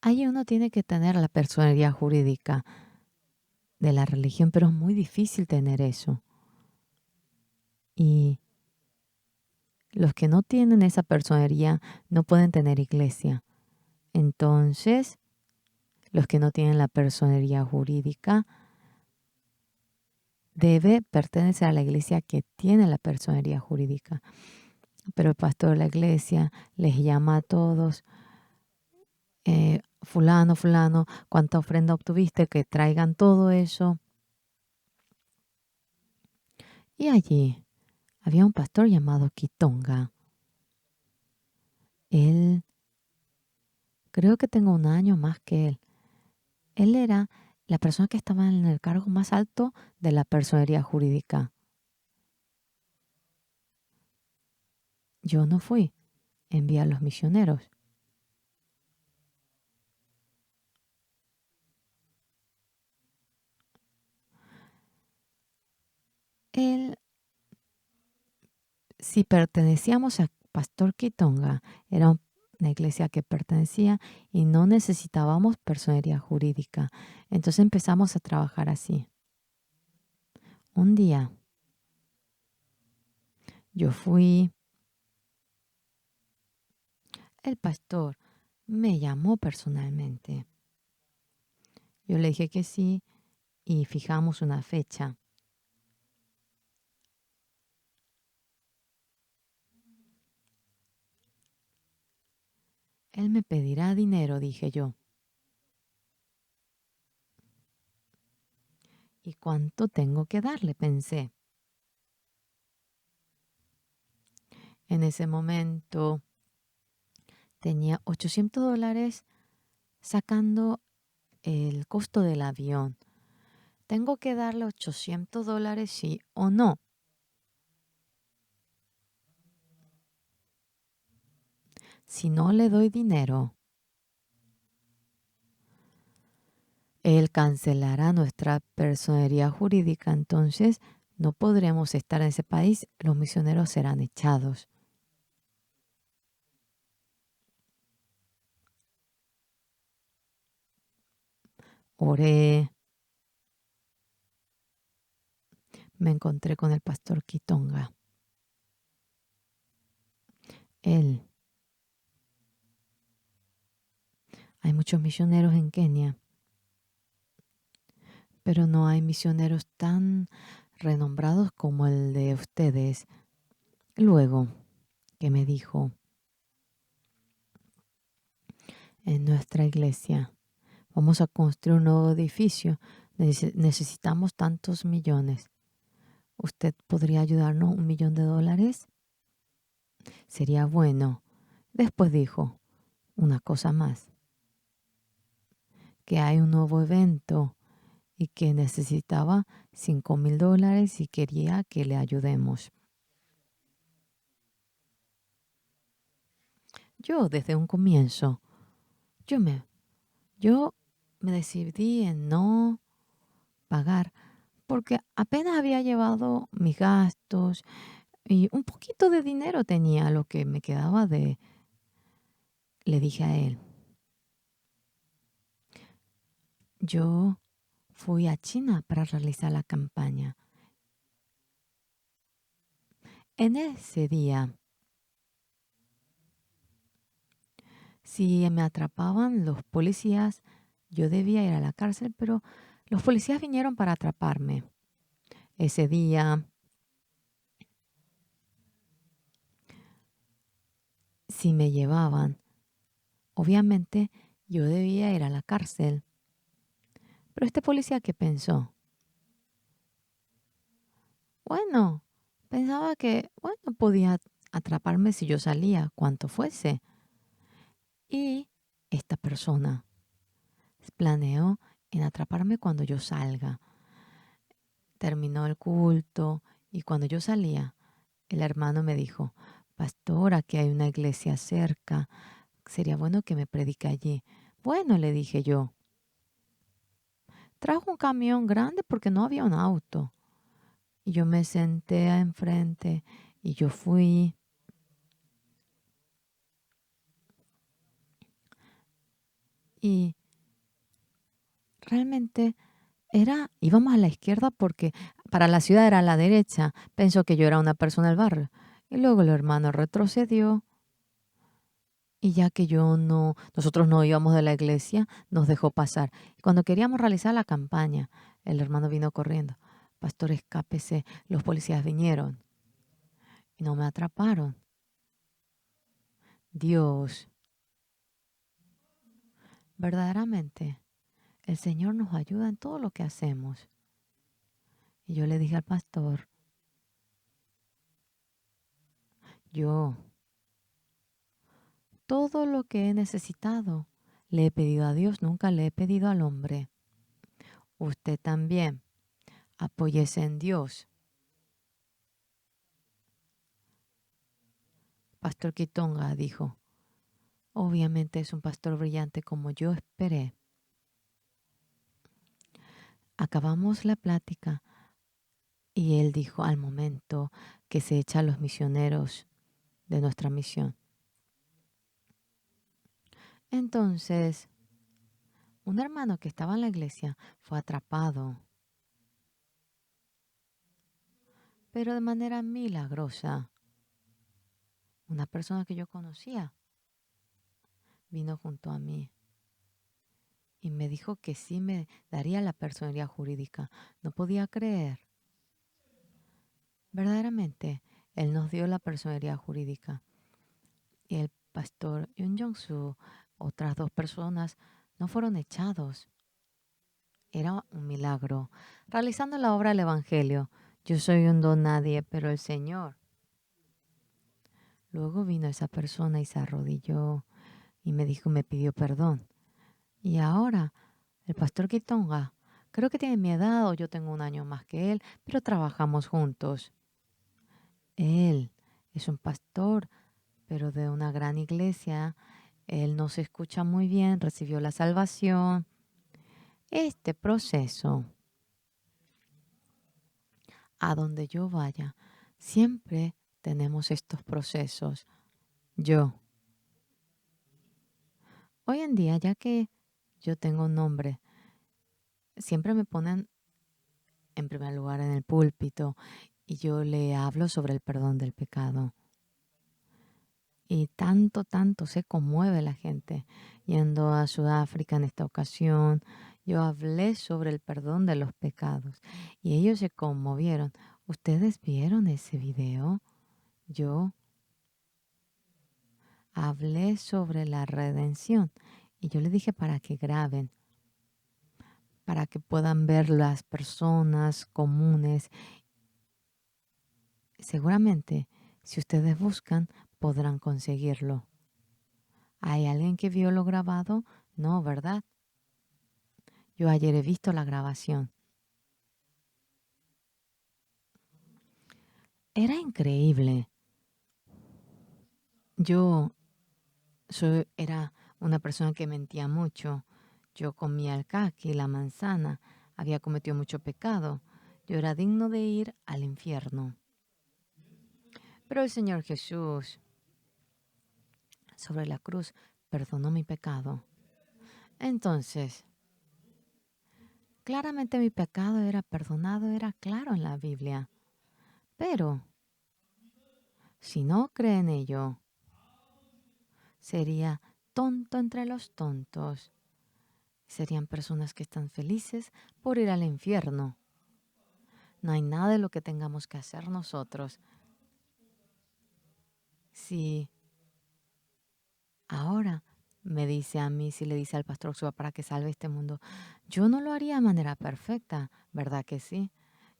ahí uno tiene que tener la personería jurídica de la religión, pero es muy difícil tener eso. Y los que no tienen esa personería no pueden tener iglesia. Entonces, los que no tienen la personería jurídica debe pertenecer a la iglesia que tiene la personería jurídica. Pero el pastor de la iglesia les llama a todos, fulano, fulano, ¿cuánta ofrenda obtuviste? Que traigan todo eso. Y allí había un pastor llamado Kitonga. Él, creo que tengo un año más que él. Él era la persona que estaba en el cargo más alto de la personería jurídica. Yo no fui a enviar los misioneros. Él, si pertenecíamos a Pastor Kitonga, era una iglesia que pertenecía y no necesitábamos personería jurídica. Entonces empezamos a trabajar así. Un día yo fui, el pastor me llamó personalmente. Yo le dije que sí y fijamos una fecha. Él me pedirá dinero, dije yo. ¿Y cuánto tengo que darle? Pensé. En ese momento tenía $800 sacando el costo del avión. ¿Tengo que darle $800 sí o no? Si no le doy dinero, él cancelará nuestra personería jurídica, entonces no podremos estar en ese país, los misioneros serán echados. Oré, me encontré con el pastor Kitonga. Él, hay muchos misioneros en Kenia, pero no hay misioneros tan renombrados como el de ustedes. Luego que me dijo, en nuestra iglesia vamos a construir un nuevo edificio, necesitamos tantos millones. ¿Usted podría ayudarnos $1.000.000? Sería bueno. Después dijo una cosa más, que hay un nuevo evento y que necesitaba $5.000 y quería que le ayudemos. Yo desde un comienzo, yo me, yo me decidí en no pagar porque apenas había llevado mis gastos y un poquito de dinero tenía lo que me quedaba de, le dije a él, yo fui a China para realizar la campaña. En ese día, si me atrapaban los policías, yo debía ir a la cárcel, pero los policías vinieron para atraparme. Ese día, si me llevaban, obviamente yo debía ir a la cárcel. Pero este policía, ¿qué pensó? Bueno, pensaba que, bueno, podía atraparme si yo salía, cuanto fuese. Y esta persona planeó en atraparme cuando yo salga. terminó el culto y cuando yo salía, el hermano me dijo, pastora, que hay una iglesia cerca, sería bueno que me predique allí. Bueno, le dije yo, trajo un camión grande porque no había un auto. Y yo me senté enfrente y yo fui. Y realmente íbamos a la izquierda porque para la ciudad era a la derecha. Pensó que yo era una persona del barrio. Y luego el hermano retrocedió y ya que nosotros no íbamos de la iglesia, nos dejó pasar. Cuando queríamos realizar la campaña, el hermano vino corriendo. Pastor, escápese. Los policías vinieron y no me atraparon. Dios, verdaderamente, el Señor nos ayuda en todo lo que hacemos. Y yo le dije al pastor, yo, todo lo que he necesitado, le he pedido a Dios, nunca le he pedido al hombre. Usted también, apóyese en Dios. Pastor Kitonga dijo, obviamente es un pastor brillante como yo esperé. Acabamos la plática y él dijo al momento que se echa a los misioneros de nuestra misión. Entonces, un hermano que estaba en la iglesia fue atrapado, pero de manera milagrosa. Una persona que yo conocía vino junto a mí y me dijo que sí me daría la personería jurídica. No podía creer. Verdaderamente, él nos dio la personería jurídica. Y el pastor Yun Jong-soo, otras dos personas, no fueron echados. Era un milagro. Realizando la obra del Evangelio, yo soy un don nadie, pero el Señor. Luego vino esa persona y se arrodilló y me dijo, me pidió perdón. Y ahora, el pastor Kitonga, creo que tiene mi edad o yo tengo un año más que él, pero trabajamos juntos. Él es un pastor, pero de una gran iglesia. Él no se escucha muy bien, recibió la salvación. Este proceso, a donde yo vaya, siempre tenemos estos procesos. Yo, hoy en día, ya que yo tengo un nombre, siempre me ponen en primer lugar en el púlpito y yo le hablo sobre el perdón del pecado. Y tanto, tanto se conmueve la gente. Yendo a Sudáfrica en esta ocasión, yo hablé sobre el perdón de los pecados y ellos se conmovieron. ¿Ustedes vieron ese video? Yo hablé sobre la redención y yo les dije para que graben, para que puedan ver las personas comunes. Seguramente, si ustedes buscan, podrán conseguirlo. ¿Hay alguien que vio lo grabado? No, ¿verdad? Yo ayer he visto la grabación. Era increíble. Yo era una persona que mentía mucho. Yo comía el caqui, la manzana. Había cometido mucho pecado. Yo era digno de ir al infierno. Pero el Señor Jesús, sobre la cruz, perdonó mi pecado. Entonces, claramente mi pecado era perdonado, era claro en la Biblia. Pero, si no cree en ello, sería tonto entre los tontos. Serían personas que están felices por ir al infierno. No hay nada de lo que tengamos que hacer nosotros. Si ahora me dice a mí, si le dice al pastor Oxua para que salve este mundo, yo no lo haría de manera perfecta, ¿verdad que sí?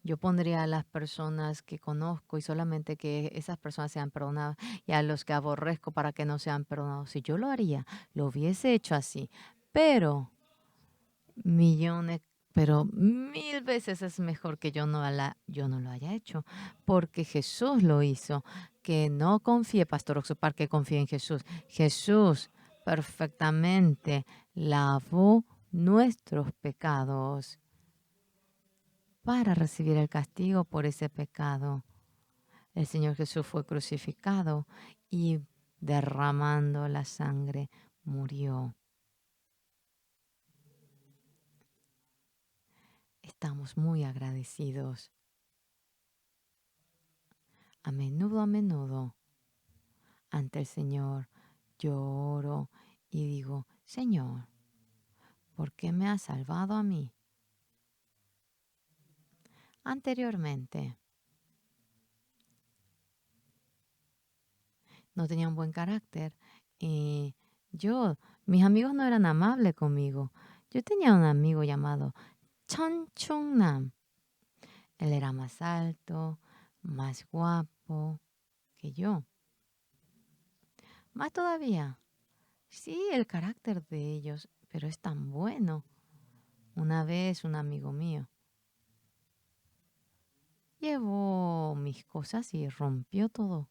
Yo pondría a las personas que conozco y solamente que esas personas sean perdonadas y a los que aborrezco para que no sean perdonados. Si yo lo haría, lo hubiese hecho así. Pero millones, Pero 1000 veces es mejor que yo no lo haya hecho, porque Jesús lo hizo. Que no confíe, Pastor Oxopar, que confíe en Jesús. Jesús perfectamente lavó nuestros pecados para recibir el castigo por ese pecado. El Señor Jesús fue crucificado y derramando la sangre murió. Estamos muy agradecidos. A menudo, ante el Señor, lloro y digo, Señor, ¿por qué me has salvado a mí? Anteriormente, no tenía un buen carácter y mis amigos no eran amables conmigo. Yo tenía un amigo llamado Chon Chung Nam. Él era más alto, más guapo que yo. Más todavía, sí, el carácter de ellos, pero es tan bueno. Una vez un amigo mío llevó mis cosas y rompió todo.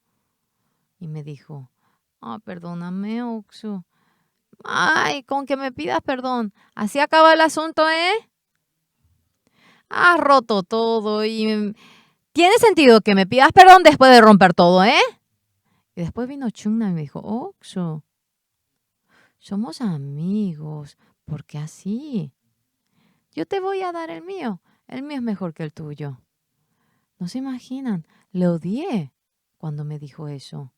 Y me dijo, perdóname, Oxu. Ay, con que me pidas perdón. Así acaba el asunto, ¿eh? Has roto todo y tiene sentido que me pidas perdón después de romper todo, ¿eh? Y después vino Chungna y me dijo, Oxu, somos amigos. ¿Por qué así? Yo te voy a dar el mío. El mío es mejor que el tuyo. No se imaginan, le odié cuando me dijo eso.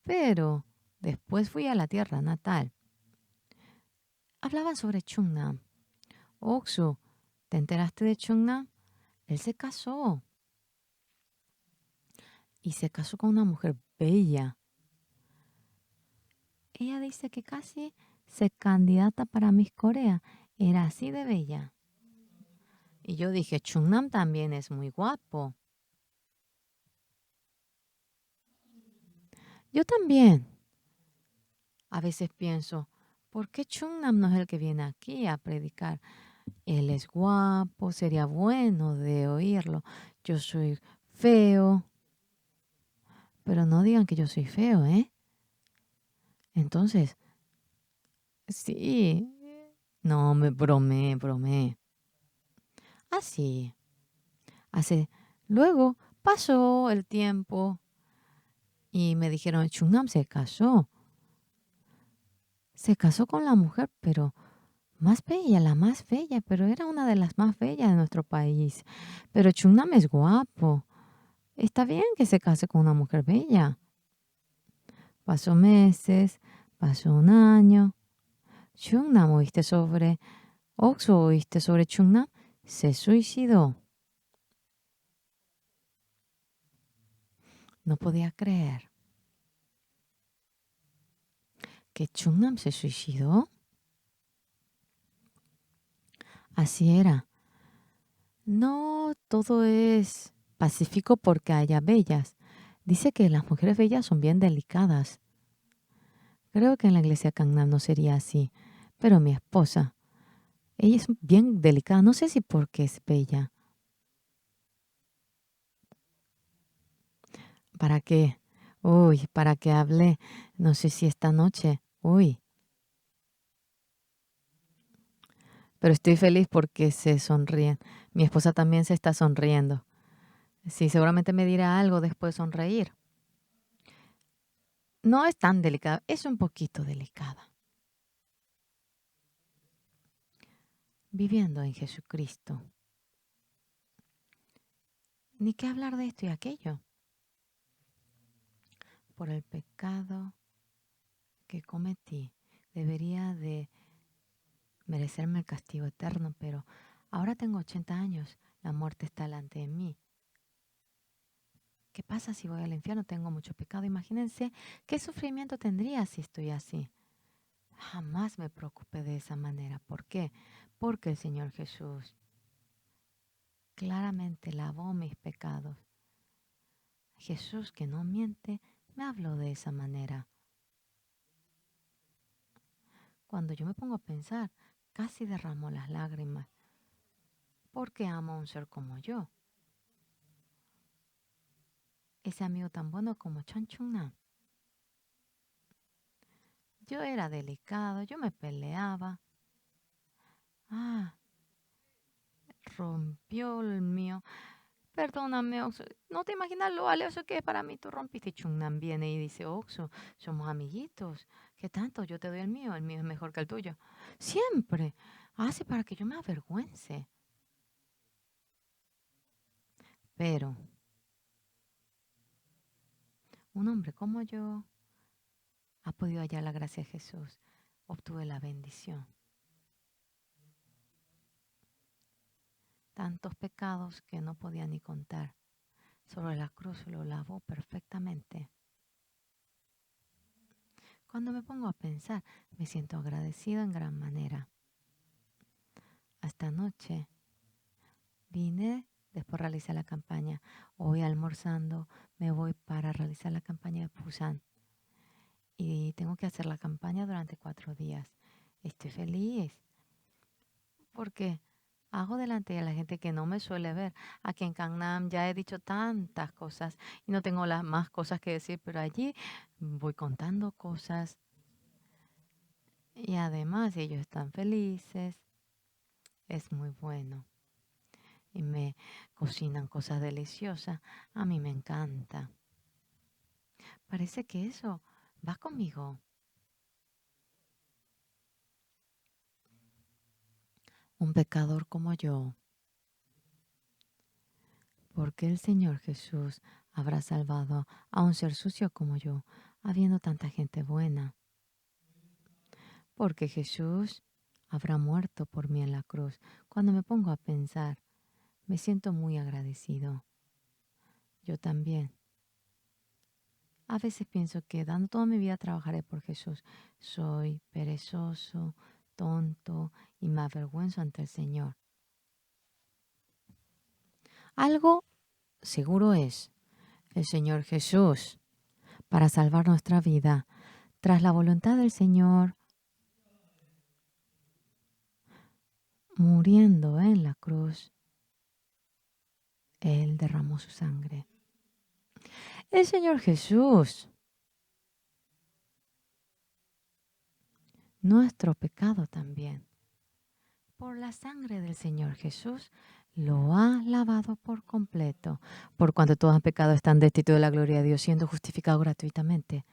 Pero después fui a la tierra natal. Hablaban sobre Chungnam. Oxu, ¿te enteraste de Chungnam? Él se casó. Y se casó con una mujer bella. Ella dice que casi se candidata para Miss Corea. Era así de bella. Y yo dije, Chungnam también es muy guapo. Yo también. A veces pienso, ¿por qué Chungnam no es el que viene aquí a predicar? Él es guapo, sería bueno de oírlo. Yo soy feo, pero no digan que yo soy feo, ¿eh? Entonces, sí, no, me bromé. Así, hace, luego pasó el tiempo y me dijeron, Chungnam se casó. Se casó con la mujer, pero más bella, la más bella, pero era una de las más bellas de nuestro país. Pero Chungnam es guapo. Está bien que se case con una mujer bella. Pasó meses, pasó un año. Chungnam, ¿oíste sobre Oxo? ¿Oíste sobre Chungnam? Se suicidó. No podía creer que Chungnam se suicidó. Así era. No todo es pacífico porque haya bellas. Dice que las mujeres bellas son bien delicadas. Creo que en la iglesia Gangnam no sería así. Pero mi esposa, ella es bien delicada. No sé si porque es bella. ¿Para qué? Uy, ¿para qué hablé? No sé si esta noche. Uy, pero estoy feliz porque se sonríen. Mi esposa también se está sonriendo. Sí, seguramente me dirá algo después de sonreír. No es tan delicada, es un poquito delicada. Viviendo en Jesucristo. Ni qué hablar de esto y aquello. Por el pecado que cometí, debería de merecerme el castigo eterno, pero ahora tengo 80 años, la muerte está delante de mí. ¿Qué pasa si voy al infierno? Tengo mucho pecado. Imagínense qué sufrimiento tendría si estoy así. Jamás me preocupé de esa manera. ¿Por qué? Porque el Señor Jesús claramente lavó mis pecados. Jesús, que no miente, me habló de esa manera. cuando yo me pongo a pensar, casi derramo las lágrimas, porque amo a un ser como yo. Ese amigo tan bueno como Chon Chung-nam. Yo era delicado, yo me peleaba. Ah, rompió el mío. Perdóname, Oxo. No te imaginas lo valioso que es para mí. Tú rompiste. Chung-nam viene y dice, Oxo, somos amiguitos. ¿Qué tanto? Yo te doy el mío es mejor que el tuyo. Siempre hace para que yo me avergüence. Pero un hombre como yo ha podido hallar la gracia de Jesús. Obtuve la bendición. Tantos pecados que no podía ni contar. Sobre la cruz lo lavó perfectamente. Cuando me pongo a pensar, me siento agradecido en gran manera. Esta noche vine, después realicé la campaña. Hoy almorzando me voy para realizar la campaña de Busan. Y tengo que hacer la campaña durante 4 días. Estoy feliz porque hago delante de la gente que no me suele ver. Aquí en Gangnam ya he dicho tantas cosas y no tengo las más cosas que decir, pero allí voy contando cosas y además ellos están felices. Es muy bueno y me cocinan cosas deliciosas. A mí me encanta. Parece que eso va conmigo. Un pecador como yo. ¿Por qué el Señor Jesús habrá salvado a un ser sucio como yo, habiendo tanta gente buena? Porque Jesús habrá muerto por mí en la cruz. Cuando me pongo a pensar, me siento muy agradecido. Yo también. A veces pienso que dando toda mi vida trabajaré por Jesús. Soy perezoso, tonto y me avergüenzo ante el Señor. Algo seguro es, el Señor Jesús, para salvar nuestra vida, tras la voluntad del Señor, muriendo en la cruz, Él derramó su sangre. El Señor Jesús, nuestro pecado también, por la sangre del Señor Jesús, lo ha lavado por completo. Por cuanto todos han pecado, están destituidos de la gloria de Dios, siendo justificados gratuitamente.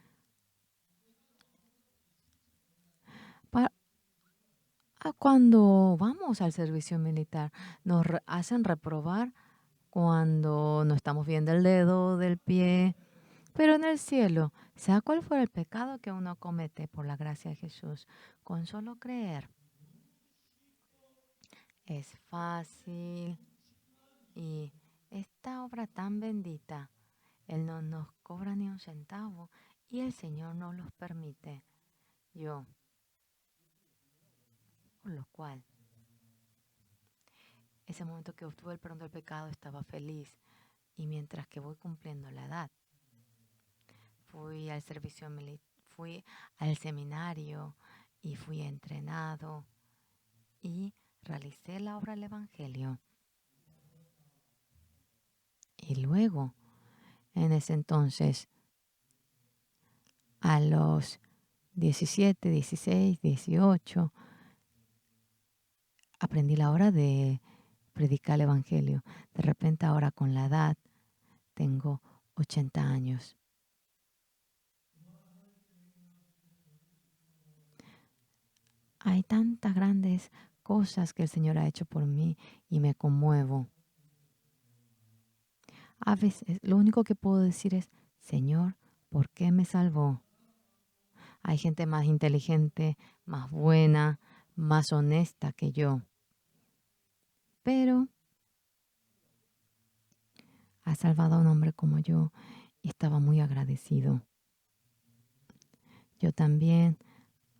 Cuando vamos al servicio militar, nos hacen reprobar cuando no estamos viendo el dedo del pie. Pero en el cielo, sea cual fuera el pecado que uno comete por la gracia de Jesús, con solo creer, es fácil. Y esta obra tan bendita, Él no nos cobra ni un centavo y el Señor nos los permite. Yo, por lo cual, ese momento que obtuve el perdón del pecado estaba feliz. Y mientras que voy cumpliendo la edad, fui al servicio militar, fui al seminario y fui entrenado y realicé la obra del Evangelio. Y luego, en ese entonces, a los 17, 16, 18, aprendí la hora de predicar el Evangelio. De repente ahora con la edad tengo 80 años. Hay tantas grandes cosas que el Señor ha hecho por mí y me conmuevo. A veces lo único que puedo decir es, Señor, ¿por qué me salvó? Hay gente más inteligente, más buena, más honesta que yo. Pero ha salvado a un hombre como yo y estaba muy agradecido. Yo también,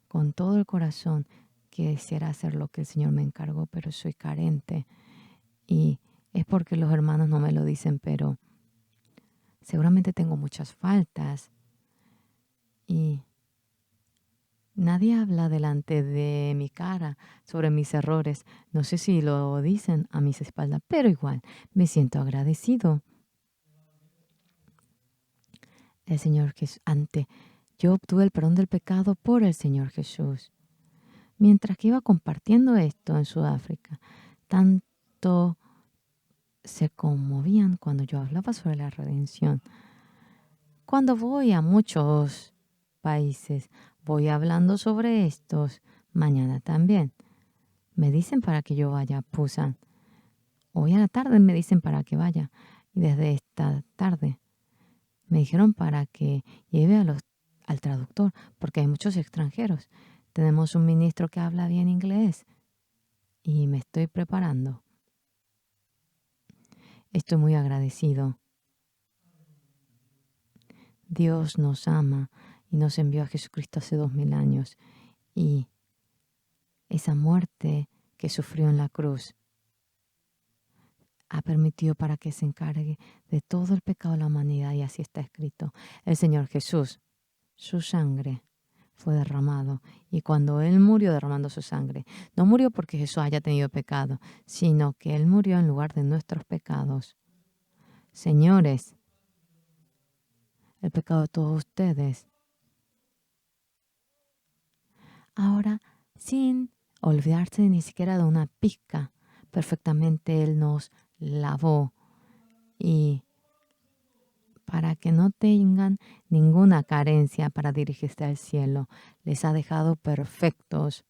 con todo el corazón, quisiera hacer lo que el Señor me encargó, pero soy carente. Y es porque los hermanos no me lo dicen, pero seguramente tengo muchas faltas. Y Nadie habla delante de mi cara sobre mis errores. No sé si lo dicen a mis espaldas, pero igual me siento agradecido. El Señor Jesús, yo obtuve el perdón del pecado por el Señor Jesús. Mientras que iba compartiendo esto en Sudáfrica, tanto se conmovían cuando yo hablaba sobre la redención. Cuando voy a muchos países, voy hablando sobre estos. Mañana también. Me dicen para que yo vaya a Pusan. Hoy a la tarde me dicen para que vaya. Y desde esta tarde me dijeron para que lleve al traductor, porque hay muchos extranjeros. Tenemos un ministro que habla bien inglés y me estoy preparando. Estoy muy agradecido. Dios nos ama y nos envió a Jesucristo hace 2000 años. Y esa muerte que sufrió en la cruz ha permitido para que se encargue de todo el pecado de la humanidad, y así está escrito. El Señor Jesús, su sangre fue derramado, y cuando Él murió derramando su sangre, no murió porque Jesús haya tenido pecado, sino que Él murió en lugar de nuestros pecados. Señores, el pecado de todos ustedes. Ahora, sin olvidarse ni siquiera de una pizca, perfectamente Él nos lavó, y para que no tengan ninguna carencia para dirigirse al cielo, les ha dejado perfectos.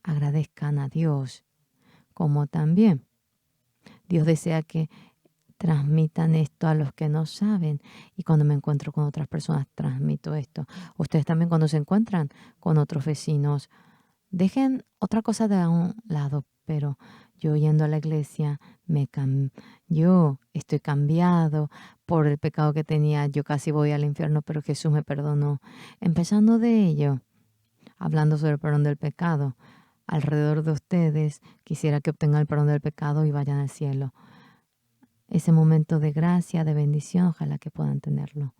Agradezcan a Dios, como también Dios desea que transmitan esto a los que no saben. Y cuando me encuentro con otras personas, transmito esto. Ustedes también, cuando se encuentran con otros vecinos, dejen otra cosa de un lado, pero yo yendo a la iglesia, yo estoy cambiado por el pecado que tenía. Yo casi voy al infierno, pero Jesús me perdonó. Empezando de ello, hablando sobre el perdón del pecado, alrededor de ustedes, quisiera que obtengan el perdón del pecado y vayan al cielo. Ese momento de gracia, de bendición, ojalá que puedan tenerlo.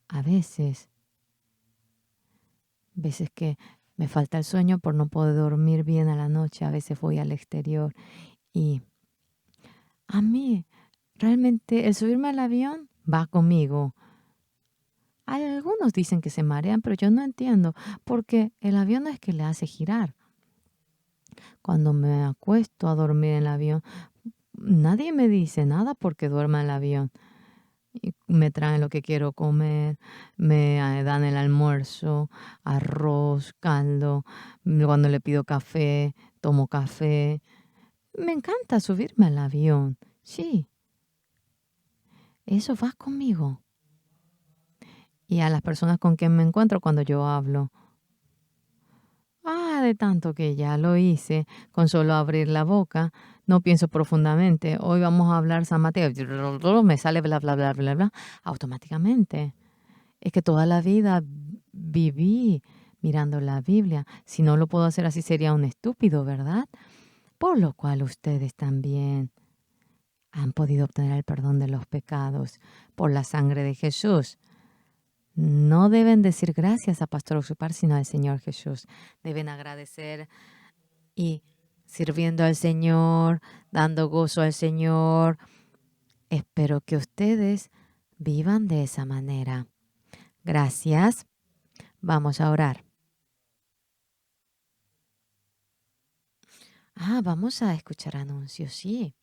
A veces que me falta el sueño por no poder dormir bien a la noche, a veces voy al exterior, y a mí realmente el subirme al avión va conmigo. Algunos dicen que se marean, pero yo no entiendo, porque el avión no es que le hace girar. Cuando me acuesto a dormir en el avión, nadie me dice nada porque duerma en el avión. Y me traen lo que quiero comer, me dan el almuerzo, arroz, caldo. Cuando le pido café, tomo café. Me encanta subirme al avión. Sí, eso va conmigo. Y a las personas con quien me encuentro cuando yo hablo. De tanto que ya lo hice, con solo abrir la boca, no pienso profundamente. Hoy vamos a hablar San Mateo. Me sale bla, bla, bla, bla, bla, automáticamente. Es que toda la vida viví mirando la Biblia. Si no lo puedo hacer así, sería un estúpido, ¿verdad? Por lo cual ustedes también han podido obtener el perdón de los pecados por la sangre de Jesús. No deben decir gracias a Pastor Oxupar, sino al Señor Jesús. Deben agradecer y sirviendo al Señor, dando gozo al Señor. Espero que ustedes vivan de esa manera. Gracias. Vamos a orar. Vamos a escuchar anuncios, sí.